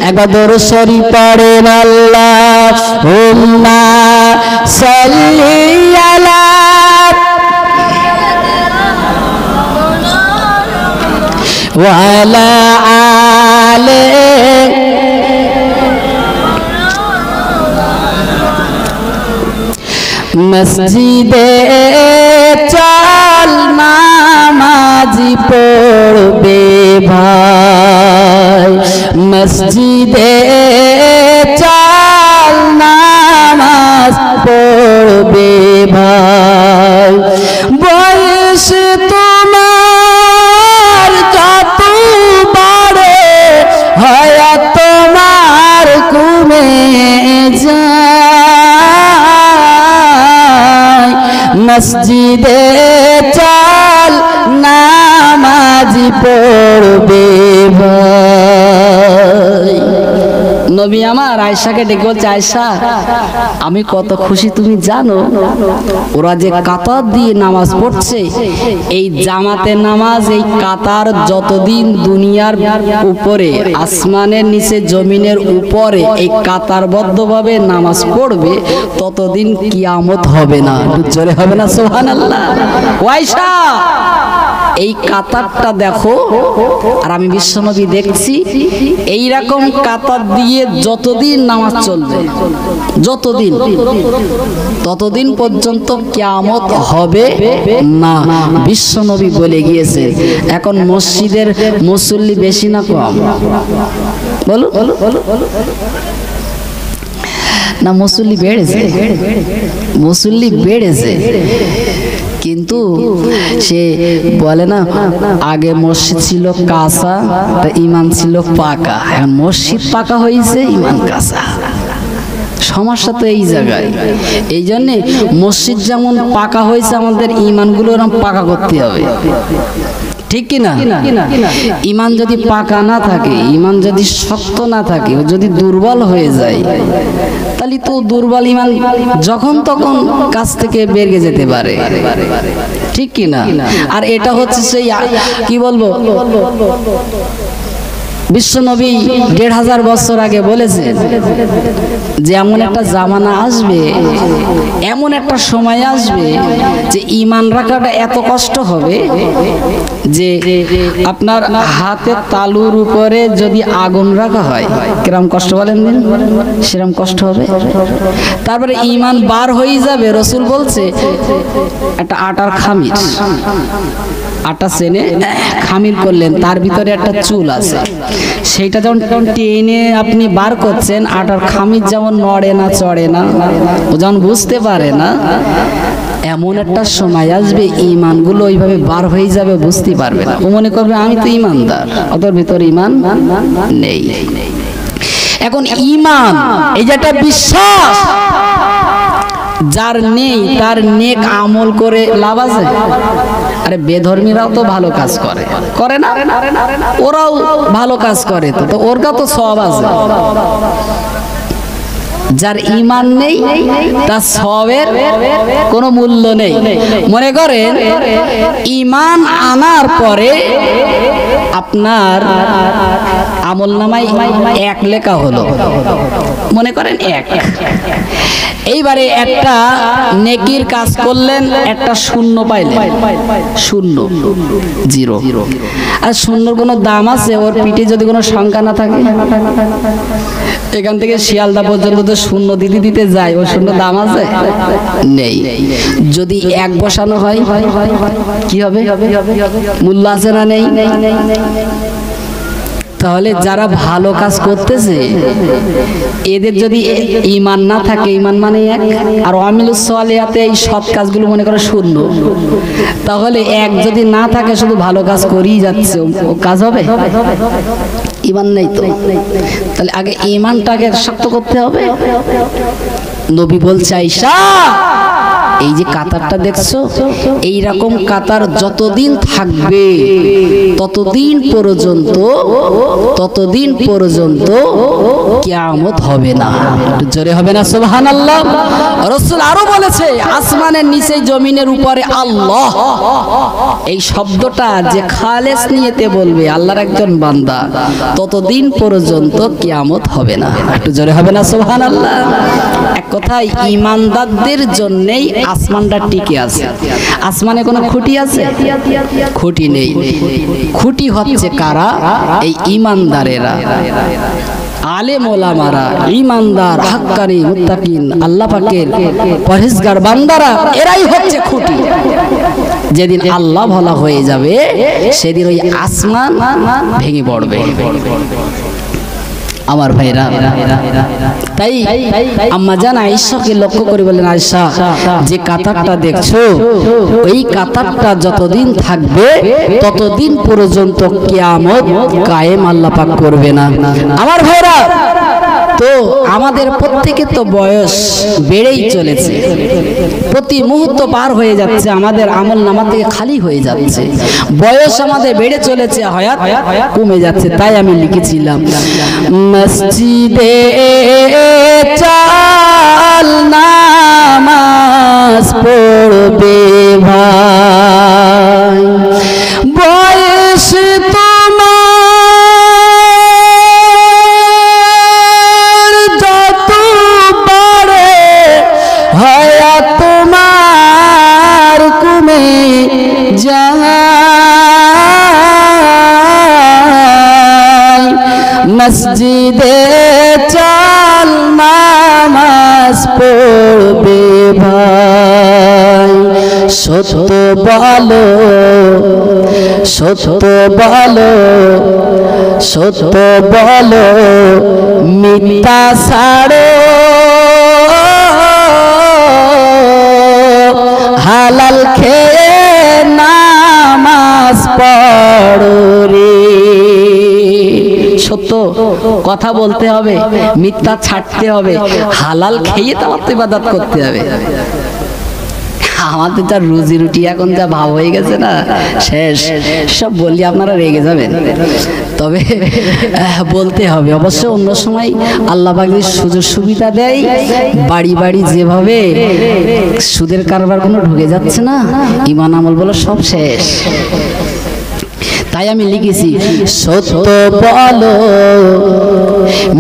Speaker 1: একবার দরুদ শরীফ পড়েন, আল্লাহুম্মা সাল্লি আলা ওয়া আলা আলি মসজিদে চল নামাজি পড়বে ভাই, মসজিদে চল নামাজ পড়বে ভাই, বয়স তোমার যত বাড়ে হায়াত তোমার কমে যায়, মসজিদে চল নামাজি পড়বে ভাই। নবী আমার আয়েশাকে ডেকে বলছে, আয়েশা, আমি কত খুশি তুমি জানো, ওরা যে কাতার দিয়ে নামাজ পড়ছে, এই জামাতের নামাজ, এই কাতার যতদিন দুনিয়ার উপরে, আসমানের নিচে, জমিনের উপরে এই কাতারবদ্ধভাবে নামাজ পড়বে, ততদিন কিয়ামত হবে না। জোরে হবে না সুবহানাল্লাহ। আয়েশা, এই কাতারটা দেখো, আর আমি বিশ্বনবী দেখছি, এই রকম কাতার দিয়ে যতদিন নামাজ চলবে, যতদিন, ততদিন পর্যন্ত কিয়ামত হবে না, বিশ্বনবী বলে গিয়েছে। এখন মসজিদের মুসল্লি বেশি না কম? বলো না, মুসল্লি বেড়েছে, মুসল্লি বেড়েছে, কিন্তু সে বলে না, আগে মসজিদ ছিল কাঁচা, তা ইমান ছিল পাকা, এখন মসজিদ পাকা হয়েছে, ইমান কাঁচা। সমস্যা তো এই জায়গায়। এই জন্যে মসজিদ যেমন পাকা হয়েছে, আমাদের ইমানগুলো এরকম পাকা করতে হবে, ঠিক কিনা? ইমান যদি পাকা না থাকে, ইমান যদি শক্ত না থাকে, যদি দুর্বল হয়ে যায়, তাহলে তো দুর্বল ইমান যখন তখন কাছ থেকে বেরিয়ে যেতে পারে, ঠিক কিনা? আর এটা হচ্ছে সেই কি বলবো, বিশ্বনবী ১৫০০ বছর আগে বলেছে যে এমন একটা জামানা আসবে, এমন একটা সময় আসবে যে ঈমান রাখাটা এত কষ্ট হবে যে আপনার হাতের তালুর উপরে যদি আগুন রাখা হয় কিরকম কষ্ট বলেন দিন, সেরকম কষ্ট হবে। তারপরে ঈমান বার হয়ে যাবে, রসুল বলছে একটা আটার খামির, আটা চেনে খামির করলেন, তার ভিতরে একটা চুল আছে, সেইটা যখন টেনে আপনি বার করছেন, আটার খামির যেমন নড়ে না চড়ে না, ও যখন বুঝতে পারে না, এমন একটা সময় আসবে ঈমানগুলো ওইভাবে বার হয়ে যাবে, বুঝতে পারবে না। ও মনে করবে আমি তো ঈমানদার, ওদের ভিতরে ঈমান নেই। এখন ঈমান এই যেটা বিশ্বাস, যার নেই তার নেক আমল করে লাভ আছে? আরে বেধর্মীরাও তো ভালো কাজ করে না? ওরাও ভালো কাজ করে, তো ওর কা তো সওয়াব আছে। যার ঈমান নেই তার সওয়াবের কোনো মূল্য নেই। মনে করেন ঈমান আনার পরে আপনার আমলনামায় 1 লেখা হলো, মনে করেন 1, এইবারে একটা নেকির কাজ করলেন, একটা শূন্য পাইলেন, 0 0। আর শূন্যর কোনো দাম আছে? ওর পিঠে যদি কোনো সংখ্যা না থাকে, এখান থেকে শিয়ালদা পর্যন্ত তো শূন্য দিতে দিতে যায়, ওর শূন্য দাম আছে? নেই। যদি 1 বসানো হয় কি হবে? মূল্য আছে না নেই? তাহলে যারা ভালো কাজ করতেছে এদের যদি ঈমান না থাকে, ঈমান মানে 1, আর আমিলুস সালিহাতে এই সৎ কাজগুলো মনে করে 0, তাহলে 1 যদি না থাকে, শুধু ভালো কাজ করেই যাচ্ছে, ও কাজ হবে? ঈমান নেই তো। তাহলে আগে ঈমানটাকে শক্ত করতে হবে। নবী বলছে, আয়েশা এই যে কাতারটা দেখছো, এই রকম কাতার যতদিন থাকবে ততদিন পর্যন্ত কিয়ামত হবে না। একটু জোরে হবে না সুবহানাল্লাহ? রাসূল আরো বলেছে, আসমানের নিচে জমিনের উপরে আল্লাহ, এই শব্দটা যে খালেস নিয়েতে বলবে আল্লাহর একজন বান্দা, ততদিন পর্যন্ত কিয়ামত হবে না। একটু জোরে হবে না সুবহানাল্লাহ? এক কথায় ঈমানদারদের জন্যই আসমানটা টিকে আছে। আসমানে কোনো খুঁটি আছে? খুঁটি নেই। খুঁটি হচ্ছে কারা? এই ঈমানদারেরা, আলেম ওলামারা, ঈমানদার, হাক্কানি, মুত্তাকিন, আল্লাহ পাকের পরহেজগার বান্দারা, এরাই হচ্ছে খুঁটি। যেদিন আল্লাহ ভোলা হয়ে যাবে, সেদিন ওই আসমান ভেঙে পড়বে। আমার ভাইরা, তাই আম্মা জান আয়েশাকে লক্ষ্য করে বলেন, আয়েশা যে কাতারটা দেখছো, ওই কাতারটা যতদিন থাকবে ততদিন পর্যন্ত কিয়ামত কায়েম আল্লাহ পাক করবে না। আমার ভাইরা, তো আমাদের প্রত্যেকের তো বয়স বেড়েই চলেছে, প্রতি মুহূর্ত পার হয়ে যাচ্ছে, আমাদের আমল নামা থেকে খালি হয়ে যাচ্ছে, বয়স আমাদের বেড়ে চলেছে, হায়াত কমে যাচ্ছে। তাই আমি লিখেছিলাম, মসজিদে চাল নামাজ পড়বে ভাই, বয়স মসজিদে চাল নামাজ পড়বে ভাই, সত্য বলো, সত্য বলো, সত্য বলো, মিথ্যা ছাড়ো, হালাল খেয়ে নামাজ পড়ো রে। সত্য কথা বলতে হবে, মিথ্যা ছাড়তে হবে, হালাল খেয়ে তো ইবাদত করতে হবে। আমাদের যা রুজি রুটি এখন যা ভাব হয়ে গেছে না, শেষ। সব বললি আপনারা রেগে যাবেন, তবে বলতে হবে। অবশ্য অন্য সময় আল্লাহ পাক যে সুযোগ সুবিধা দেয়, বাড়ি বাড়ি যেভাবে সুদের কারবার কোনো ঢুকে যাচ্ছে না, ঈমান আমল বলো সব শেষ। তাই আমি লিখেছি, সত্য বলো,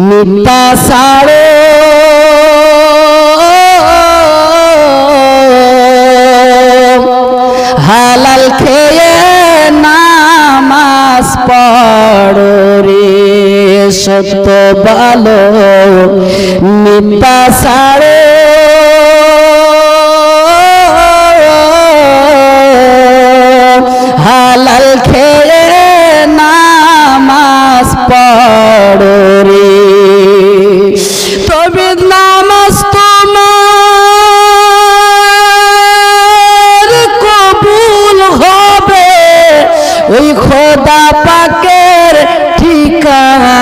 Speaker 1: মিথ্যা ছাড়ো, হালাল খেয়ে নামাজ পড়ো রে। সত্য বলো, মিথ্যা ছাড়ো, হালাল নামাজ তোমার কবুল হবে ওই খোদা পাকের ঠিকানা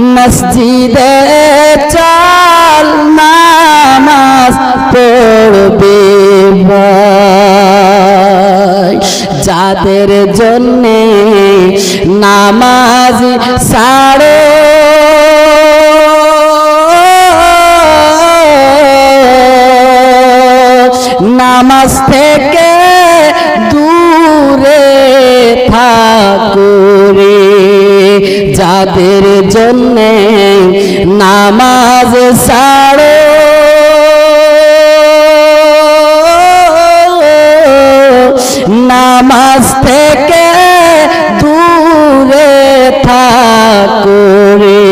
Speaker 1: মসজিদে চল নামাজ পড়বে ভাই যাদের জন্যে নামাজ ছাড়ো নামাজ থেকে দূরে থাকো রে যাদের জন্যে নামাজ ছাড়ো নামাজ থেকে দূরে থাকো রে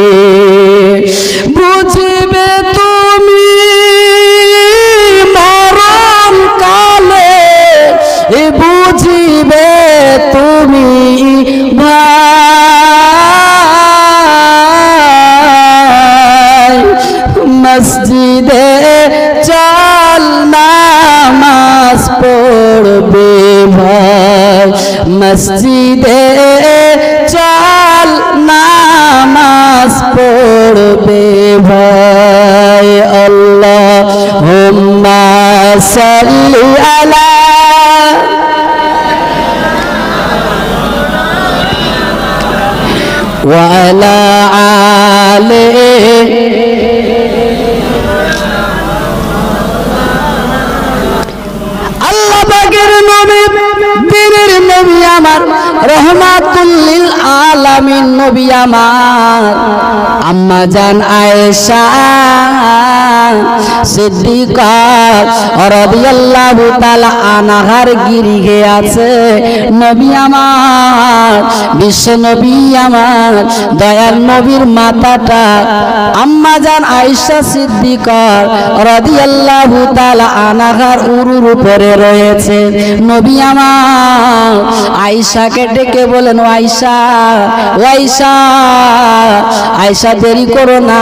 Speaker 1: বুঝবে তুমি মরণ কালে বুঝবে তুমি ভাই মসজিদে চল নামাজ পড়বে ভাই মসজিদে চল নামাজ পড়বে ভাই আল্লাহুম্মা সাল্লি আলা ওয়া আলা আলিহি আল্লাহ পাকের নবী দিনের নবী আমার রহমাতুল লিল আলামিন নবী আমার আম্মা জান আয়েশা সিদ্দিকা রাদিয়াল্লাহু তাআলা আনহার গিরিহে আছে নবী আমার বিশ্ব নবী আমার দয়াল নবীর মাথাটা আম্মা জান আয়েশা সিদ্দিকা রাদিয়াল্লাহু তাআলা আনহার উরুর উপরে রয়েছে নবী আমার আয়েশাকে ডেকে বলেন আয়েশা আয়েশা আয়েশা দেরি করো না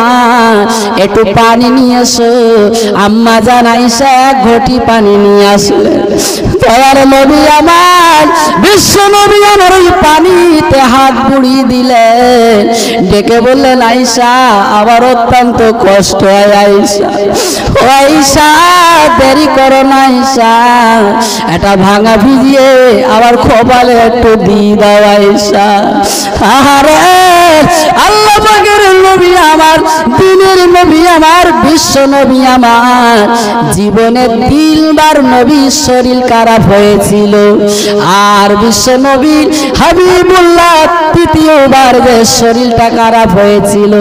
Speaker 1: একটু পানি নিয়ে এসো আম্মা জান আয়েশা এক ঘটি পানি নিয়ে আসলেন দয়ার নবী আমার বিশ্ব নবী আমার ওই পানিতে হাত বুড়িয়ে দিলেন ডেকে বললেন আয়েশা আবার অত্যন্ত কষ্ট হয় আয়েশা আয়েশা দেরি করো না আয়েশা এটা ভাঙা ভিজিয়ে আবার খোবালে একটু দিয়ে দাও আয়েশা আরে আল্লাহ পাকের নবী আমার দিনের নবী আমার বিশ্ব নবী আমার জীবনে তিনবার নবী শরীর খারাপ হয়েছিল আর বিশ্ব নবী হাবিবুল্লাহ তৃতীয়বার যে শরীরটা খারাপ হয়েছিল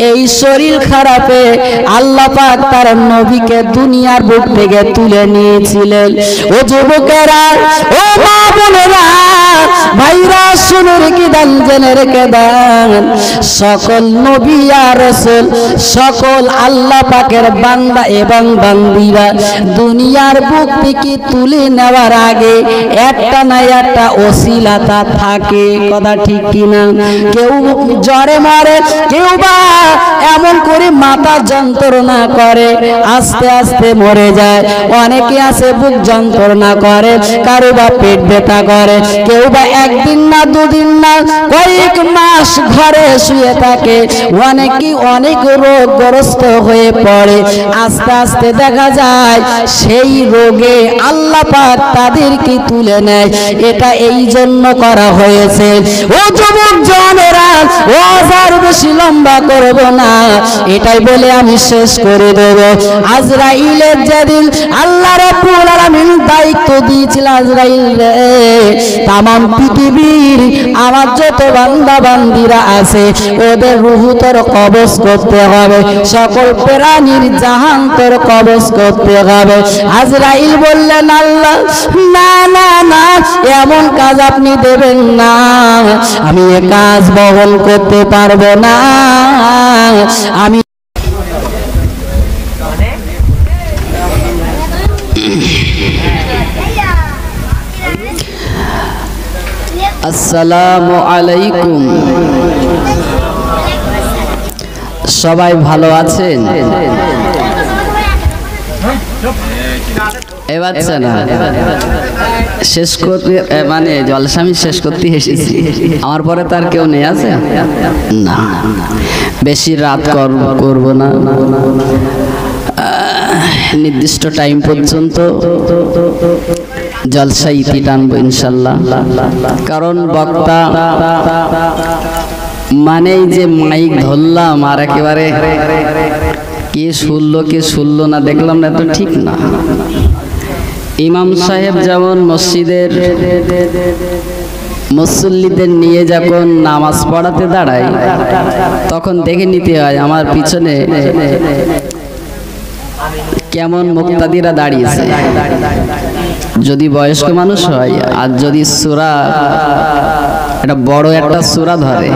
Speaker 1: এই শরীর খারাপে আল্লাহ পাক তার নবীকে দুনিয়ার বুক থেকে তুলে নিয়েছিলেন ও যুবকেরা ও মা বোনেরা ভাইরা শুনে রেখে দেন জেনে রেখে দেন সকল নবী আর রাসূল সকল আল্লাহ পাকের বান্দা এবং বান্দীরা দুনিয়ার বুক থেকে তুলে নেওয়ার আগে একটা না একটা ওসিলাতা থাকে কথা ঠিক কিনা কেউ জ্বরে মরে কেউ বা এমন করে মাথা যন্ত্রণা করে আস্তে আস্তে মরে যায় অনেকে আছে বুক যন্ত্রণা করে কারো বা পেট ব্যথা করে কেউ বা একদিন না দুদিন না কয়েক মাস ঘরে শুয়ে থাকে অনেকে অনেক রোগগ্রস্ত হয়ে পড়ে আস্তে আস্তে দেখা যায় সেই রোগে আল্লাহ পাক তাদেরকে তুলে নেয় এটা এই জন্য করা হয়েছে ও যুবক জনেরা ও আর বেশি লম্বা করব না এটাই বলে আমি শেষ করে দেব আজরাইলের যেদিন আল্লাহ রাব্বুল আলামিন দায়িত্ব দিয়েছিল আজরাইল রে তামাম পৃথিবীর আমার যত বান্দা বান্দিরা আছে ওদের রূহ তোর কবজ করতে হবে সকল প্রাণীর জাহান তোর কবজ করতে হবে আজরাইল বললেন আল্লাহ না না না এমন কাজ আপনি দেবেন না আমি এ কাজ বহন করতে পারবো না আমি আসসালামু আলাইকুম সবাই ভালো আছেন? এবার না শেষ করতে মানে জলসা আমি শেষ করতে এসেছি, আমার পরে তার কেউ নেই আছে না, বেশি রাত করব না, নির্দিষ্ট টাইম পর্যন্ত জলসা ইতি টানবো ইনশাল্লাহ। কারণ বক্তা মানেই যে মাইক ধরলাম আর একেবারে কে শুনলো না দেখলাম না, তো ঠিক না। ইমাম সাহেব যেমন মসজিদের মুসল্লিদের নিয়ে যখন নামাজ পড়াতে দাঁড়ায় তখন দেখে নিতে হয় আমার পিছনে কেমন মুক্তাদিরা দাঁড়িয়েছে। যদি বয়স্ক মানুষ হয় আর যদি সূরা এটা বড় একটা সূরা ধরে,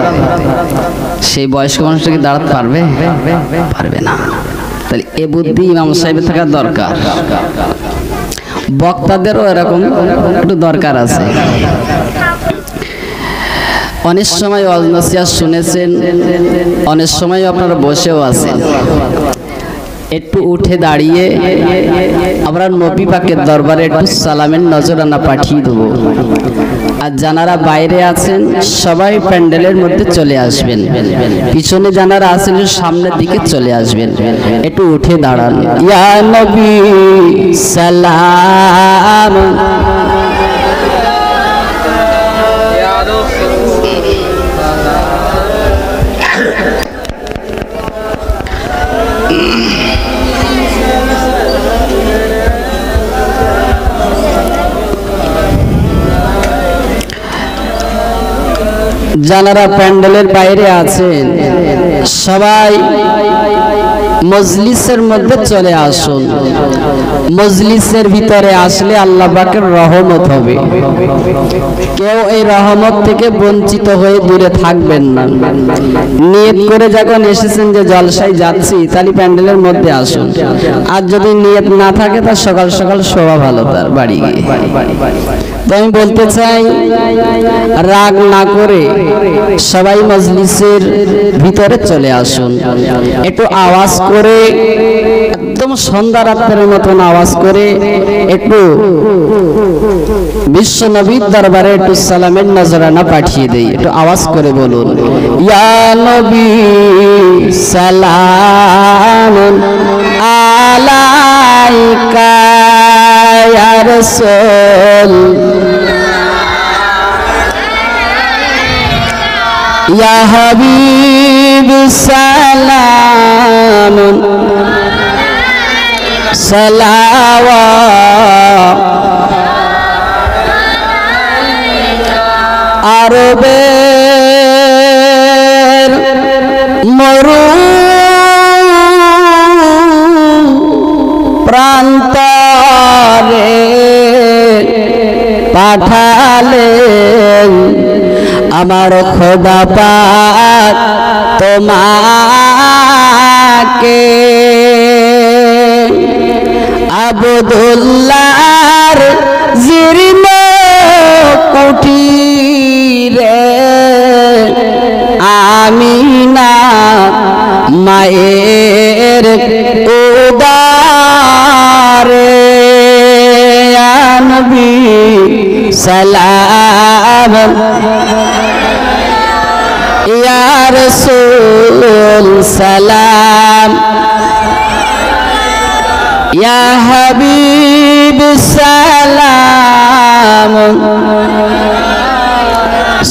Speaker 1: সেই বয়স্ক মানুষটাকে দাঁড়াতে পারবে না। তাহলে এ বুদ্ধি ইমাম সাহেবের থাকা দরকার, বক্তাদেরও এরকম একটু দরকার আছে। অনেক সময় ওয়াজ নসিহত শুনেছেন, অনেক সময় আপনারা বসেও আছেন, একটু উঠে দাঁড়িয়ে আমরা নবী পাকের দরবারে একটু সালামের নজরানা পাঠিয়ে দেবো। আর যারা বাইরে আছেন সবাই প্যান্ডেলের মধ্যে চলে আসবেন, পিছনে যারা আছেন সামনের দিকে চলে আসবেন, একটু উঠে দাঁড়ান। ইয়া নবী সালাম, যারা প্যান্ডেলের বাইরে আছেন সবাই মজলিসের মধ্যে চলে আসুন। মজলিসের ভিতরে আসলে আল্লাহ পাকের রহমত হবে, কেউ এই রহমত থেকে বঞ্চিত হয়ে দূরে থাকবেন না। নিয়ত করে যখন এসেছেন যে জলসায় যাচ্ছি, তাহলে প্যান্ডেলের মধ্যে আসুন। আর যদি নিয়ত না থাকে তা সকাল সকাল শোভা ভালো তার বাড়ি গিয়ে। তো আমি বলতে চাই রাগ না করে সবাই মজলিসের ভিতরে চলে আসুন, একটু আওয়াজ করে একদম সন্ধ্যা রাত্রের মতন আওয়াজ করে একটু বিশ্ব নবীর দরবারে একটু সালামের নজরানা পাঠিয়ে দেই। একটু আওয়াজ করে বলুন, ইয়া নবী সালাম আলাইকা ইয়া রাসূল, ইয়া হাবিব সালাম সালাওয়াত আরবের মরু প্রান্তরে পাঠালেন আমার খোদা পাক তোমাকে। আব্দুল্লাহর জীর্ণ কুটিরে আমিনা মায়ের উদারে ইয়া নবী সালাম, ইয়া রাসূল সালাম, ইয়া হাবিব সালাম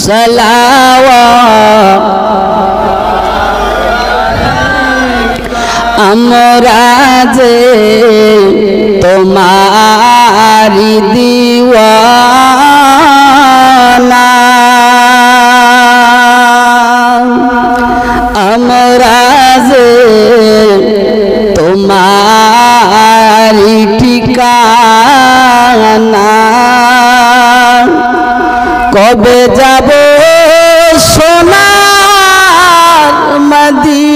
Speaker 1: সালাওয়াত। আমরা যে তোমারি দিওয়ানা, আমরা যে তোমারি ঠিকানা, কবে যাব সোনার মদিনায়,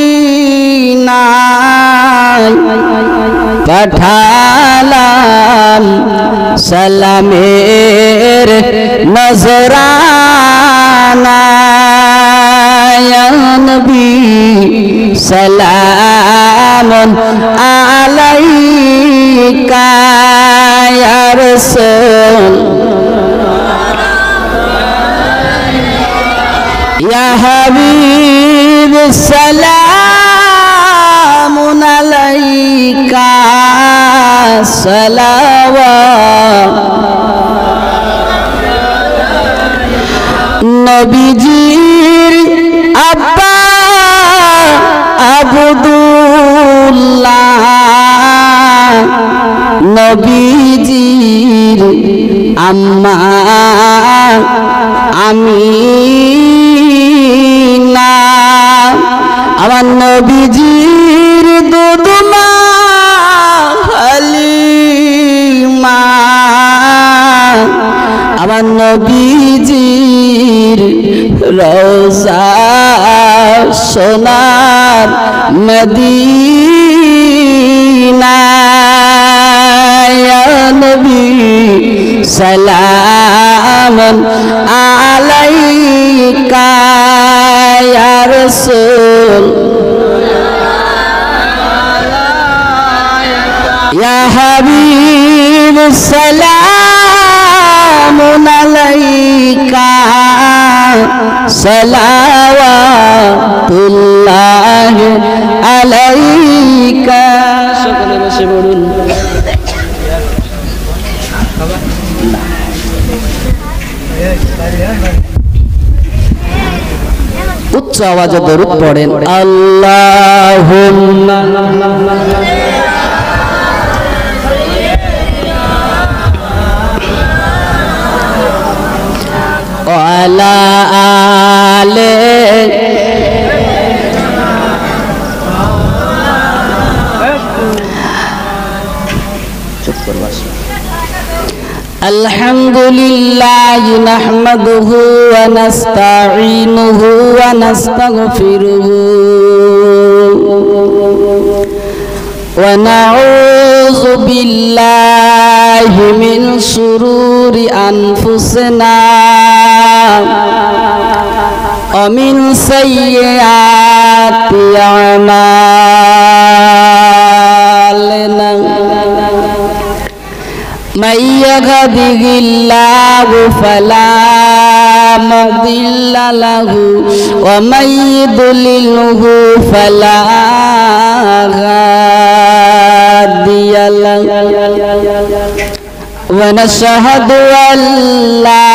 Speaker 1: পাঠালাম সালামের নজরানা। ইয়া নবী সালামুন আলাইকা ইয়া রাসূল ইয়া হাবিব সালামুন আলাইকা সালাওয়াত নবীজির আব্বা আব্দুল্লাহ নবীজির আম্মা আমিনা আমার নবীজির দুধমা হালিমা আমার নবীজির রওজা সোনার মদিনা ইয়া নবী সালামুন আলাইকা ইয়া রাসূল ইয়া হাবিব সালামুন আলাইকা সালাওয়াতুল্লাহ আলাইকা সকলে বসে পড়ুন উচ্চ আওয়াজে দরুদ পড়েন আল্লাহুম্মা ওয়ালা আলে আলহামদুলিল্লাহি নাহমাদুহু ওয়া নাস্তাঈনুহু ওয়া নাস্তাগফিরুহু ওয়া নাউযু বিল্লাহি মিন শুরুরি আনফুসিনা ওয়া মিন সাইয়্যাতি আমালিনা من يهده الله فلا مضل له ومن يضلله فلا هادي له ونشهد أن لا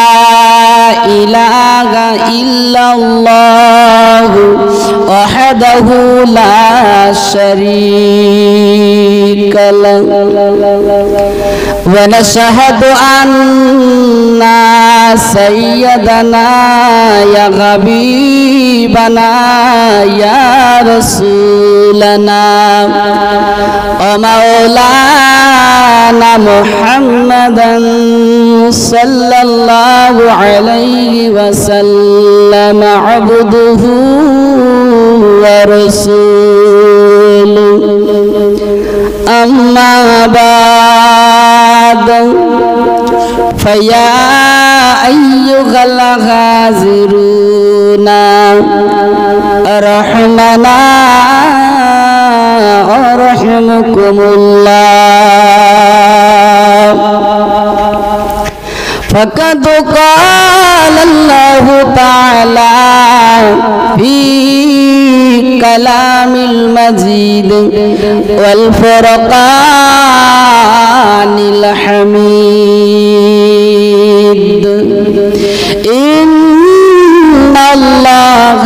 Speaker 1: إله إلا الله وحده لا شريك له ونشهد أن سيدنا يا حبيبنا يا رسولنا ومولانا محمدا صلى الله عليه وسلم عبده ورسوله أما بعد فيا أيها الغازرون رحمنا ورحمكم الله فقد قال الله تعالى في كلام المجيد والفرقان الحميد إن الله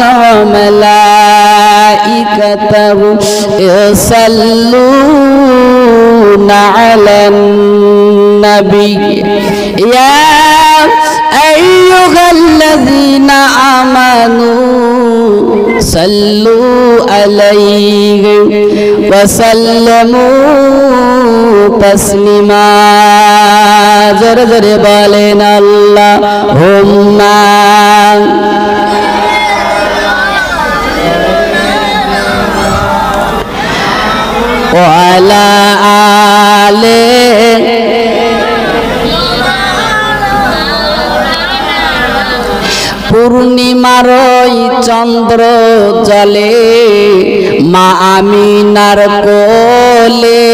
Speaker 1: وملائكته يصلون على النبي يا أيها الذين آمنوا صلوا عليه وسلموا تسليما জোরে জোরে বলেন আল্লাহুম্মা ওয়ালা আলে পূর্ণিমার চন্দ্র জলে মা আমিনার কোলে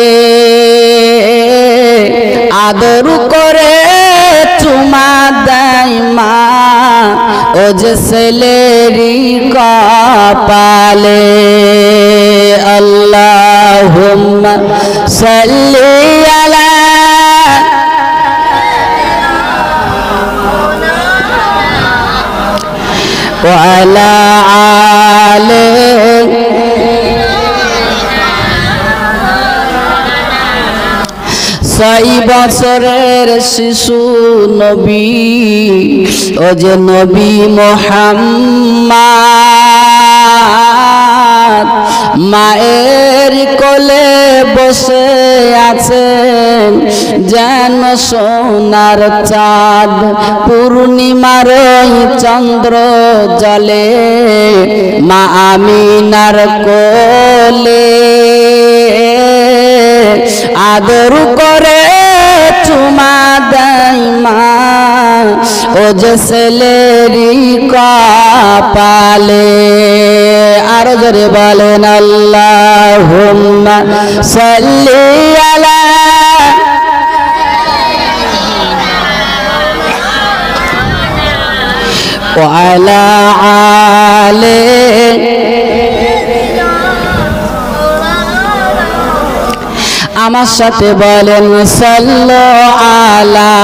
Speaker 1: আদর করে চুমা দেয় মা ও যে ছেলেরি কপালে আল্লাহুম্মা সাল্লি আলা ওয়া আলা আলি ছয় বছরের শিশু নবী ও যে নবী মুহাম্মদ মায়ের কোলে বসে আছেন যেন সোনার চাঁদ পূর্ণিমার চন্দ্র জলে মা আমিনার কোলে আদর করে চুমা দেয় মা ও যে ছেলেরি কপালে আরো জোরে বলেন আল্লাহুম্মা সাল্লি আলা ওয়া আলা আলি আমার সাথে বলেন সাল্লু আলা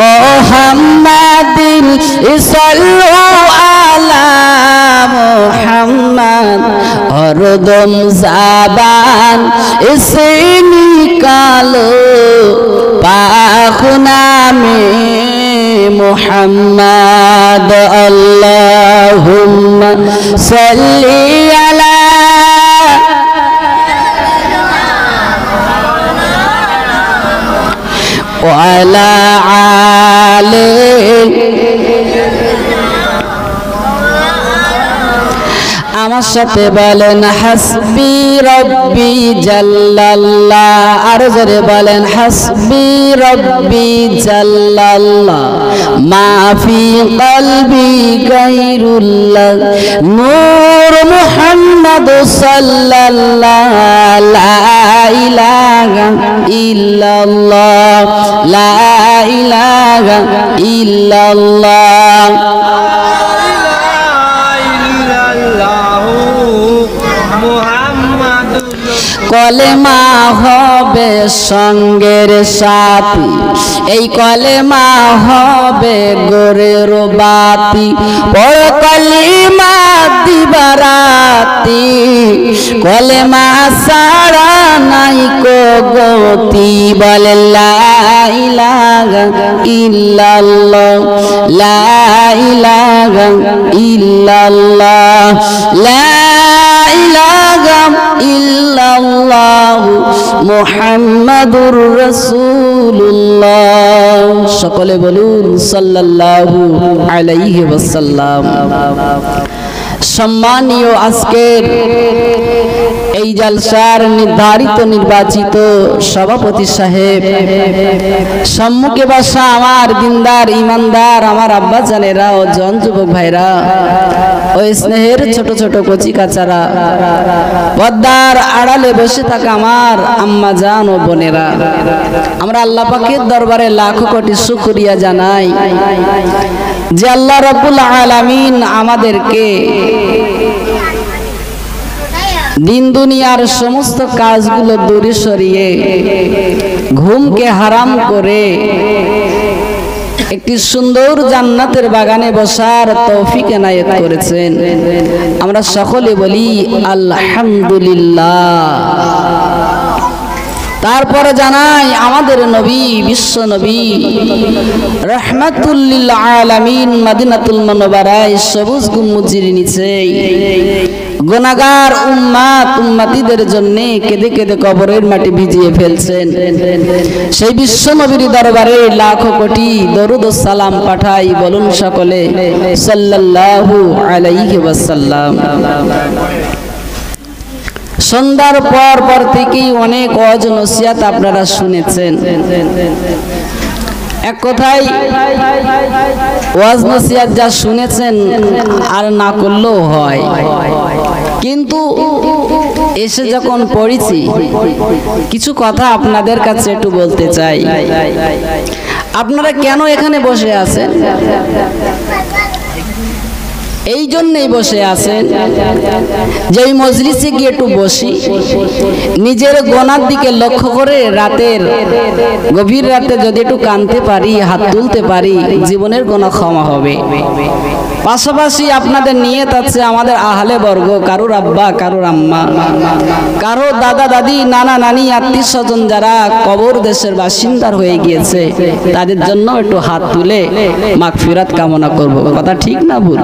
Speaker 1: মুহাম্মাদিন সাল্লু আলা মুহাম্মাদ হরদম জাবান এসে নিকালো পাখনা মে মুহাম্মাদ আল্লাহুম্মা সাল্লি আলা وعلى آله আমার সাথে বলেন হাসবি রব্বি জাল্লাল্লাহ আরো জোরে বলেন হাসবি রব্বি জাল্লাল্লাহ মা ফি কলবি গায়রুল্লাহ নূর মুহাম্মদ সাল্লাল্লাহ লা ইলাহা ইল্লাল্লাহ লা ইলাহা ইল্লাল্লাহ কলেমা হবে সঙ্গের সাথী এই কলেমা হবে গোরের বাতি পড় কলিমা দিবারাতি কলেমা সারা নাই কো গতি বলে লা ইলাহা ইল্লাল্লাহ লা ইলাহা ইল্লাল্লাহ লা ইলাহা ইল্লাল্লাহ মুহাম্মাদুর রাসূলুল্লাহ সকলে বলুন সাল্লাল্লাহু আলাইহি ওয়াসাল্লাম সম্মানীয় আজকের এই জলসার নির্ধারিত নির্বাচিত সভাপতি সাহেব সম্মুখে বসা আমার দিনদার ইমানদার আমার আব্বা জানেরা ও জন যুবক ভাইরা ও স্নেহের ছোট ছোট কচি কাচারা পর্দার আড়ালে বসে থাকা আমার আম্মা জান ও বোনেরা আমরা আল্লাহ পাকের দরবারে লাখো কোটি শুকরিয়া জানাই যে আল্লাহ রাব্বুল আলামিন আমাদেরকে দিন দুনিয়ার সমস্ত কাজগুলো দূরে সরিয়ে ঘুমকে হারাম করে একটি সুন্দর জান্নাতের বাগানে বসার তৌফিক এনায়েত করেছেন আমরা সকলে বলি আলহামদুলিল্লাহ তারপরে জানাই আমাদের নবী বিশ্ব নবী রাহমাতুল লিল আলামিন মদিনাতুল মুনাওয়ারায় সবুজ গুম্বুজের নিচে গুনাহগার উম্মত উম্মতিদের জন্য কেঁদে কেঁদে কবরের মাটি ভিজিয়ে ফেলছেন সেই বিশ্ব নবীর দরবারে লাখো কোটি দরুদ ও সালাম পাঠাই বলুন সকলে সাল্লাল্লাহু আলাইহি ওয়াসাল্লাম সন্ধ্যার পর থেকেই অনেক ওয়াজ নসিহত আপনারা শুনেছেন এক কথায় ওয়াজ নসিহত যা শুনেছেন আর না করলেও হয় কিন্তু এসে যখন পড়েছি কিছু কথা আপনাদের কাছে একটু বলতে চাই। আপনারা কেন এখানে বসে আছেন? এই জন্যই বসে আছেন যে এই মজলিসে গিয়ে একটু বসি, নিজের গোনার দিকে লক্ষ্য করে রাতের গভীর রাতে যদি একটু কাঁদতে পারি, হাত তুলতে পারি, জীবনের গোনা ক্ষমা হবে। পাশাপাশি আপনাদের নিয়ত আছে আমাদের আহলে বর্গ, কারোর আব্বা, কারোর আম্মা, কারো দাদা দাদি, নানা নানি, আত্মীয় স্বজন যারা কবর দেশের বাসিন্দার হয়ে গিয়েছে তাদের জন্য একটু হাত তুলে মাগফিরাত কামনা করব। কথা ঠিক না ভুল?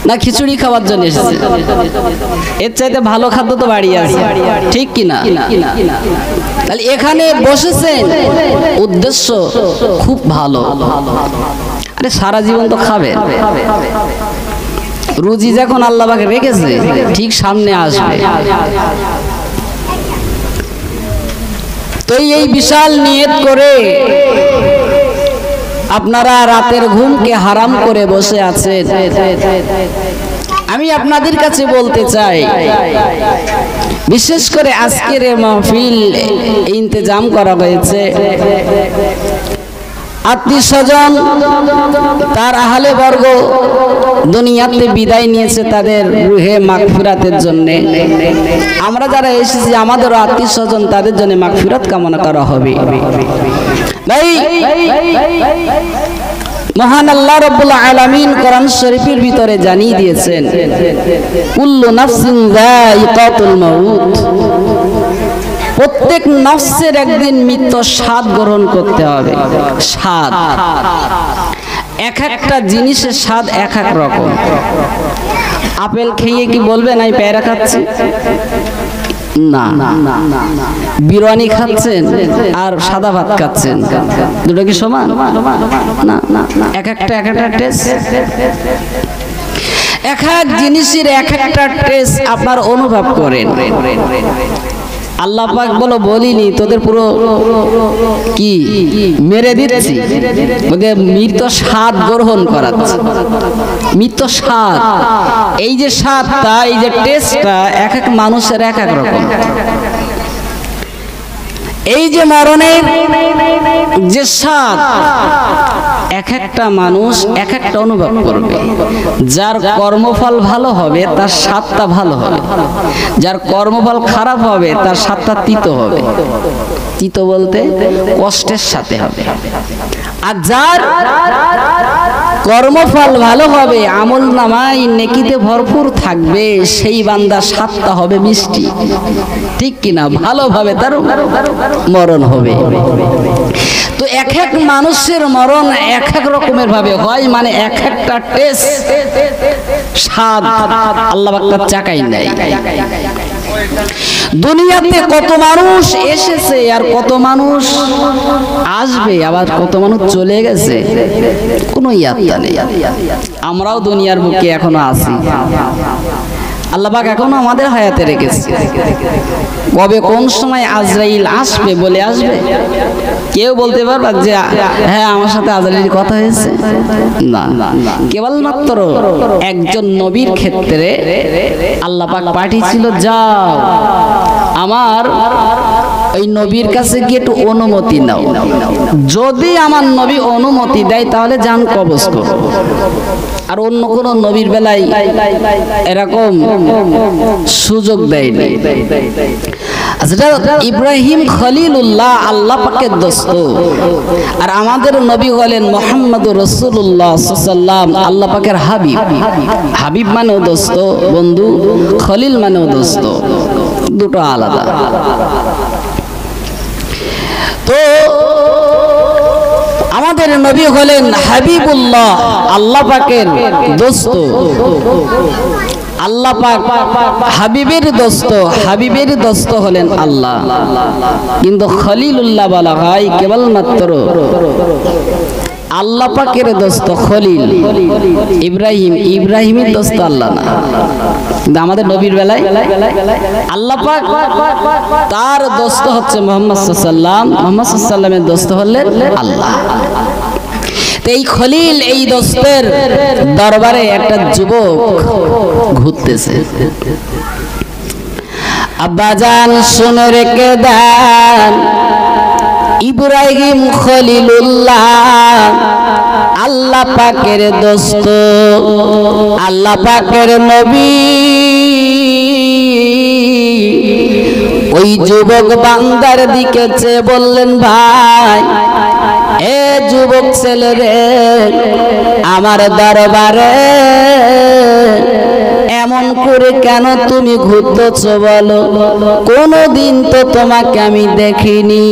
Speaker 1: না খিচুড়ি খাওয়ার জন্য এসেছে? এর চাইতে ভালো খাদ্য তো বাড়ি আছে, ঠিক কিনা? তাহলে এখানে বসেছেন উদ্দেশ্য খুব ভালো। আরে সারা জীবন তো খাবেন, রুজি যখন আল্লাহ পাক রেখেছে ঠিক সামনে আসবে। তো এই বিশাল নিয়ত করে আপনারা রাতের ঘুমকে হারাম করে বসে আছেন। আমি আপনাদের কাছে বলতে চাই, বিশেষ করে আজকের এই মাহফিল ইন্তজাম করা হয়েছে, আত্মীয় স্বজন তার আহলে বর্গ দুনিয়াতে বিদায় নিয়েছে তাদের রুহে মাগফিরাতের জন্য। আমরা যারা এসেছি আমাদের আত্মীয় স্বজন তাদের জন্য মাগফিরাত কামনা করা হবে। ভাই, মহান আল্লাহ রাব্বুল আলামিন কোরআন শরীফের ভিতরে জানিয়ে দিয়েছেন, কুল্লু নাফসিন যায়িকাতুল মাউত, প্রত্যেক নফসের একদিন মৃত্যু স্বাদ গ্রহণ করতে হবে। স্বাদ, এক একটা জিনিসের স্বাদ এক এক রকম। আপেল খেয়ে কি বলবেন আমি পেয়ারা খাচ্ছি? না। বিরিয়ানি খাচ্ছেন আর সাদা ভাত খাচ্ছেন, দুটো কি সমান? না, এক একটা টেস্ট, এক এক জিনিসের এক একটা টেস্ট আপনার অনুভব করেন। আল্লাহ পাক বলিনি তোদের পুরো কি মেরে দিচ্ছি, ওদের মৃত স্বাদ গ্রহণ করাচ্ছে। মৃত স্বাদ, এই যে স্বাদটা, এই যে টেস্টটা এক এক মানুষের এক এক রকম। এই যে মরণের যে স্বাদ এক একটা মানুষ এক একটা অনুভব করবে। যার কর্মফল ভালো হবে তার স্বাদটা ভালো হবে, যার কর্মফল খারাপ হবে তার স্বাদটা তিতো হবে। তিতো বলতে কষ্টের সাথে হবে। আর যার কর্মফল ভালো হবে, আমল নামায় নেকিতে ভরপুর থাকবে, সেই বান্দার স্বাদটা হবে মিষ্টি, ঠিক কিনা? ভালোভাবে তার মরণ হবে। তো এক এক মানুষের মরণ এক এক রকমের ভাবে হয়, মানে এক একটা টেস্ট স্বাদ আল্লাহ পাক চাকাই নাই। দুনিয়াতে কত মানুষ এসেছে আর কত মানুষ আসবে, আবার কত মানুষ চলে গেছে, কোনো ইয়াত্তা নেই। আমরাও দুনিয়ার বুকে এখনো আছি, আল্লাহ পাক এখনো আমাদের হায়াতে রেখেছে। কবে কোন সময় আজরাইল আসবে বলে আসবে কেউ বলতে পারবে যে হ্যাঁ আমার সাথে আজরাইলের কথা হয়েছে? না, কেবলমাত্র একজন নবীর ক্ষেত্রে আল্লাহ পাক পাঠিয়েছিল, যাও আমার ওই নবীর কাছে গিয়ে একটু অনুমতি নাও, যদি আমার নবী অনুমতি দেয় তাহলে জান কবজ করো। আর অন্য কোন নবীর বেলায় এরকম সুযোগ দেয়নি। ইব্রাহিম খলিলুল্লাহ আল্লাহ পাকের দোস্ত, আর আমাদের নবী হলেন মুহাম্মদুর রাসূলুল্লাহ সাল্লাল্লাহু আলাইহি ওয়াসাল্লাম আল্লাহ পাকের হাবিব। হাবিব মানেও দোস্ত, বন্ধু, খলিল মানেও দোস্ত, দুটো আলাদা। তো আমাদের নবী হলেন হাবিবুল্লাহ, আল্লাহ পাকের দোস্ত। আল্লাহ পাক হাবিবের দোস্ত, হাবিবের দোস্ত হলেন আল্লাহ। কিন্তু খলিলুল্লাহ বলা হয় কেবলমাত্র আল্লাহ পাকের দোস্ত খলিল। ইব্রাহিম, ইব্রাহিমের দোস্ত আল্লাহ না। কিন্তু আমাদের নবীর বেলায় আল্লাহ পাক তার দোস্ত হচ্ছে মুহাম্মদ সাল্লাল্লাহু আলাইহি ওয়াসাল্লাম, মুহাম্মদ সাল্লাল্লাহু আলাইহি ওয়াসাল্লামের দোস্ত হলেন আল্লাহ। এই খলিল, এই দোস্তের দরবারে একটা যুবক ঘুরতেছে। আব্বাজান শুনে রেখে দেন, ইব্রাহিম খলিলুল্লাহ আল্লাহ পাকের দোস্ত, আল্লাহ পাকের নবী। ওই যুবক বান্দার দিকে চেয়ে বললেন, ভাই এ যুবক ছেলে রে, আমার দরবারে এমন করে কেন তুমি ঘুরতেছ বলো? কোনদিন তো তোমাকে আমি দেখিনি।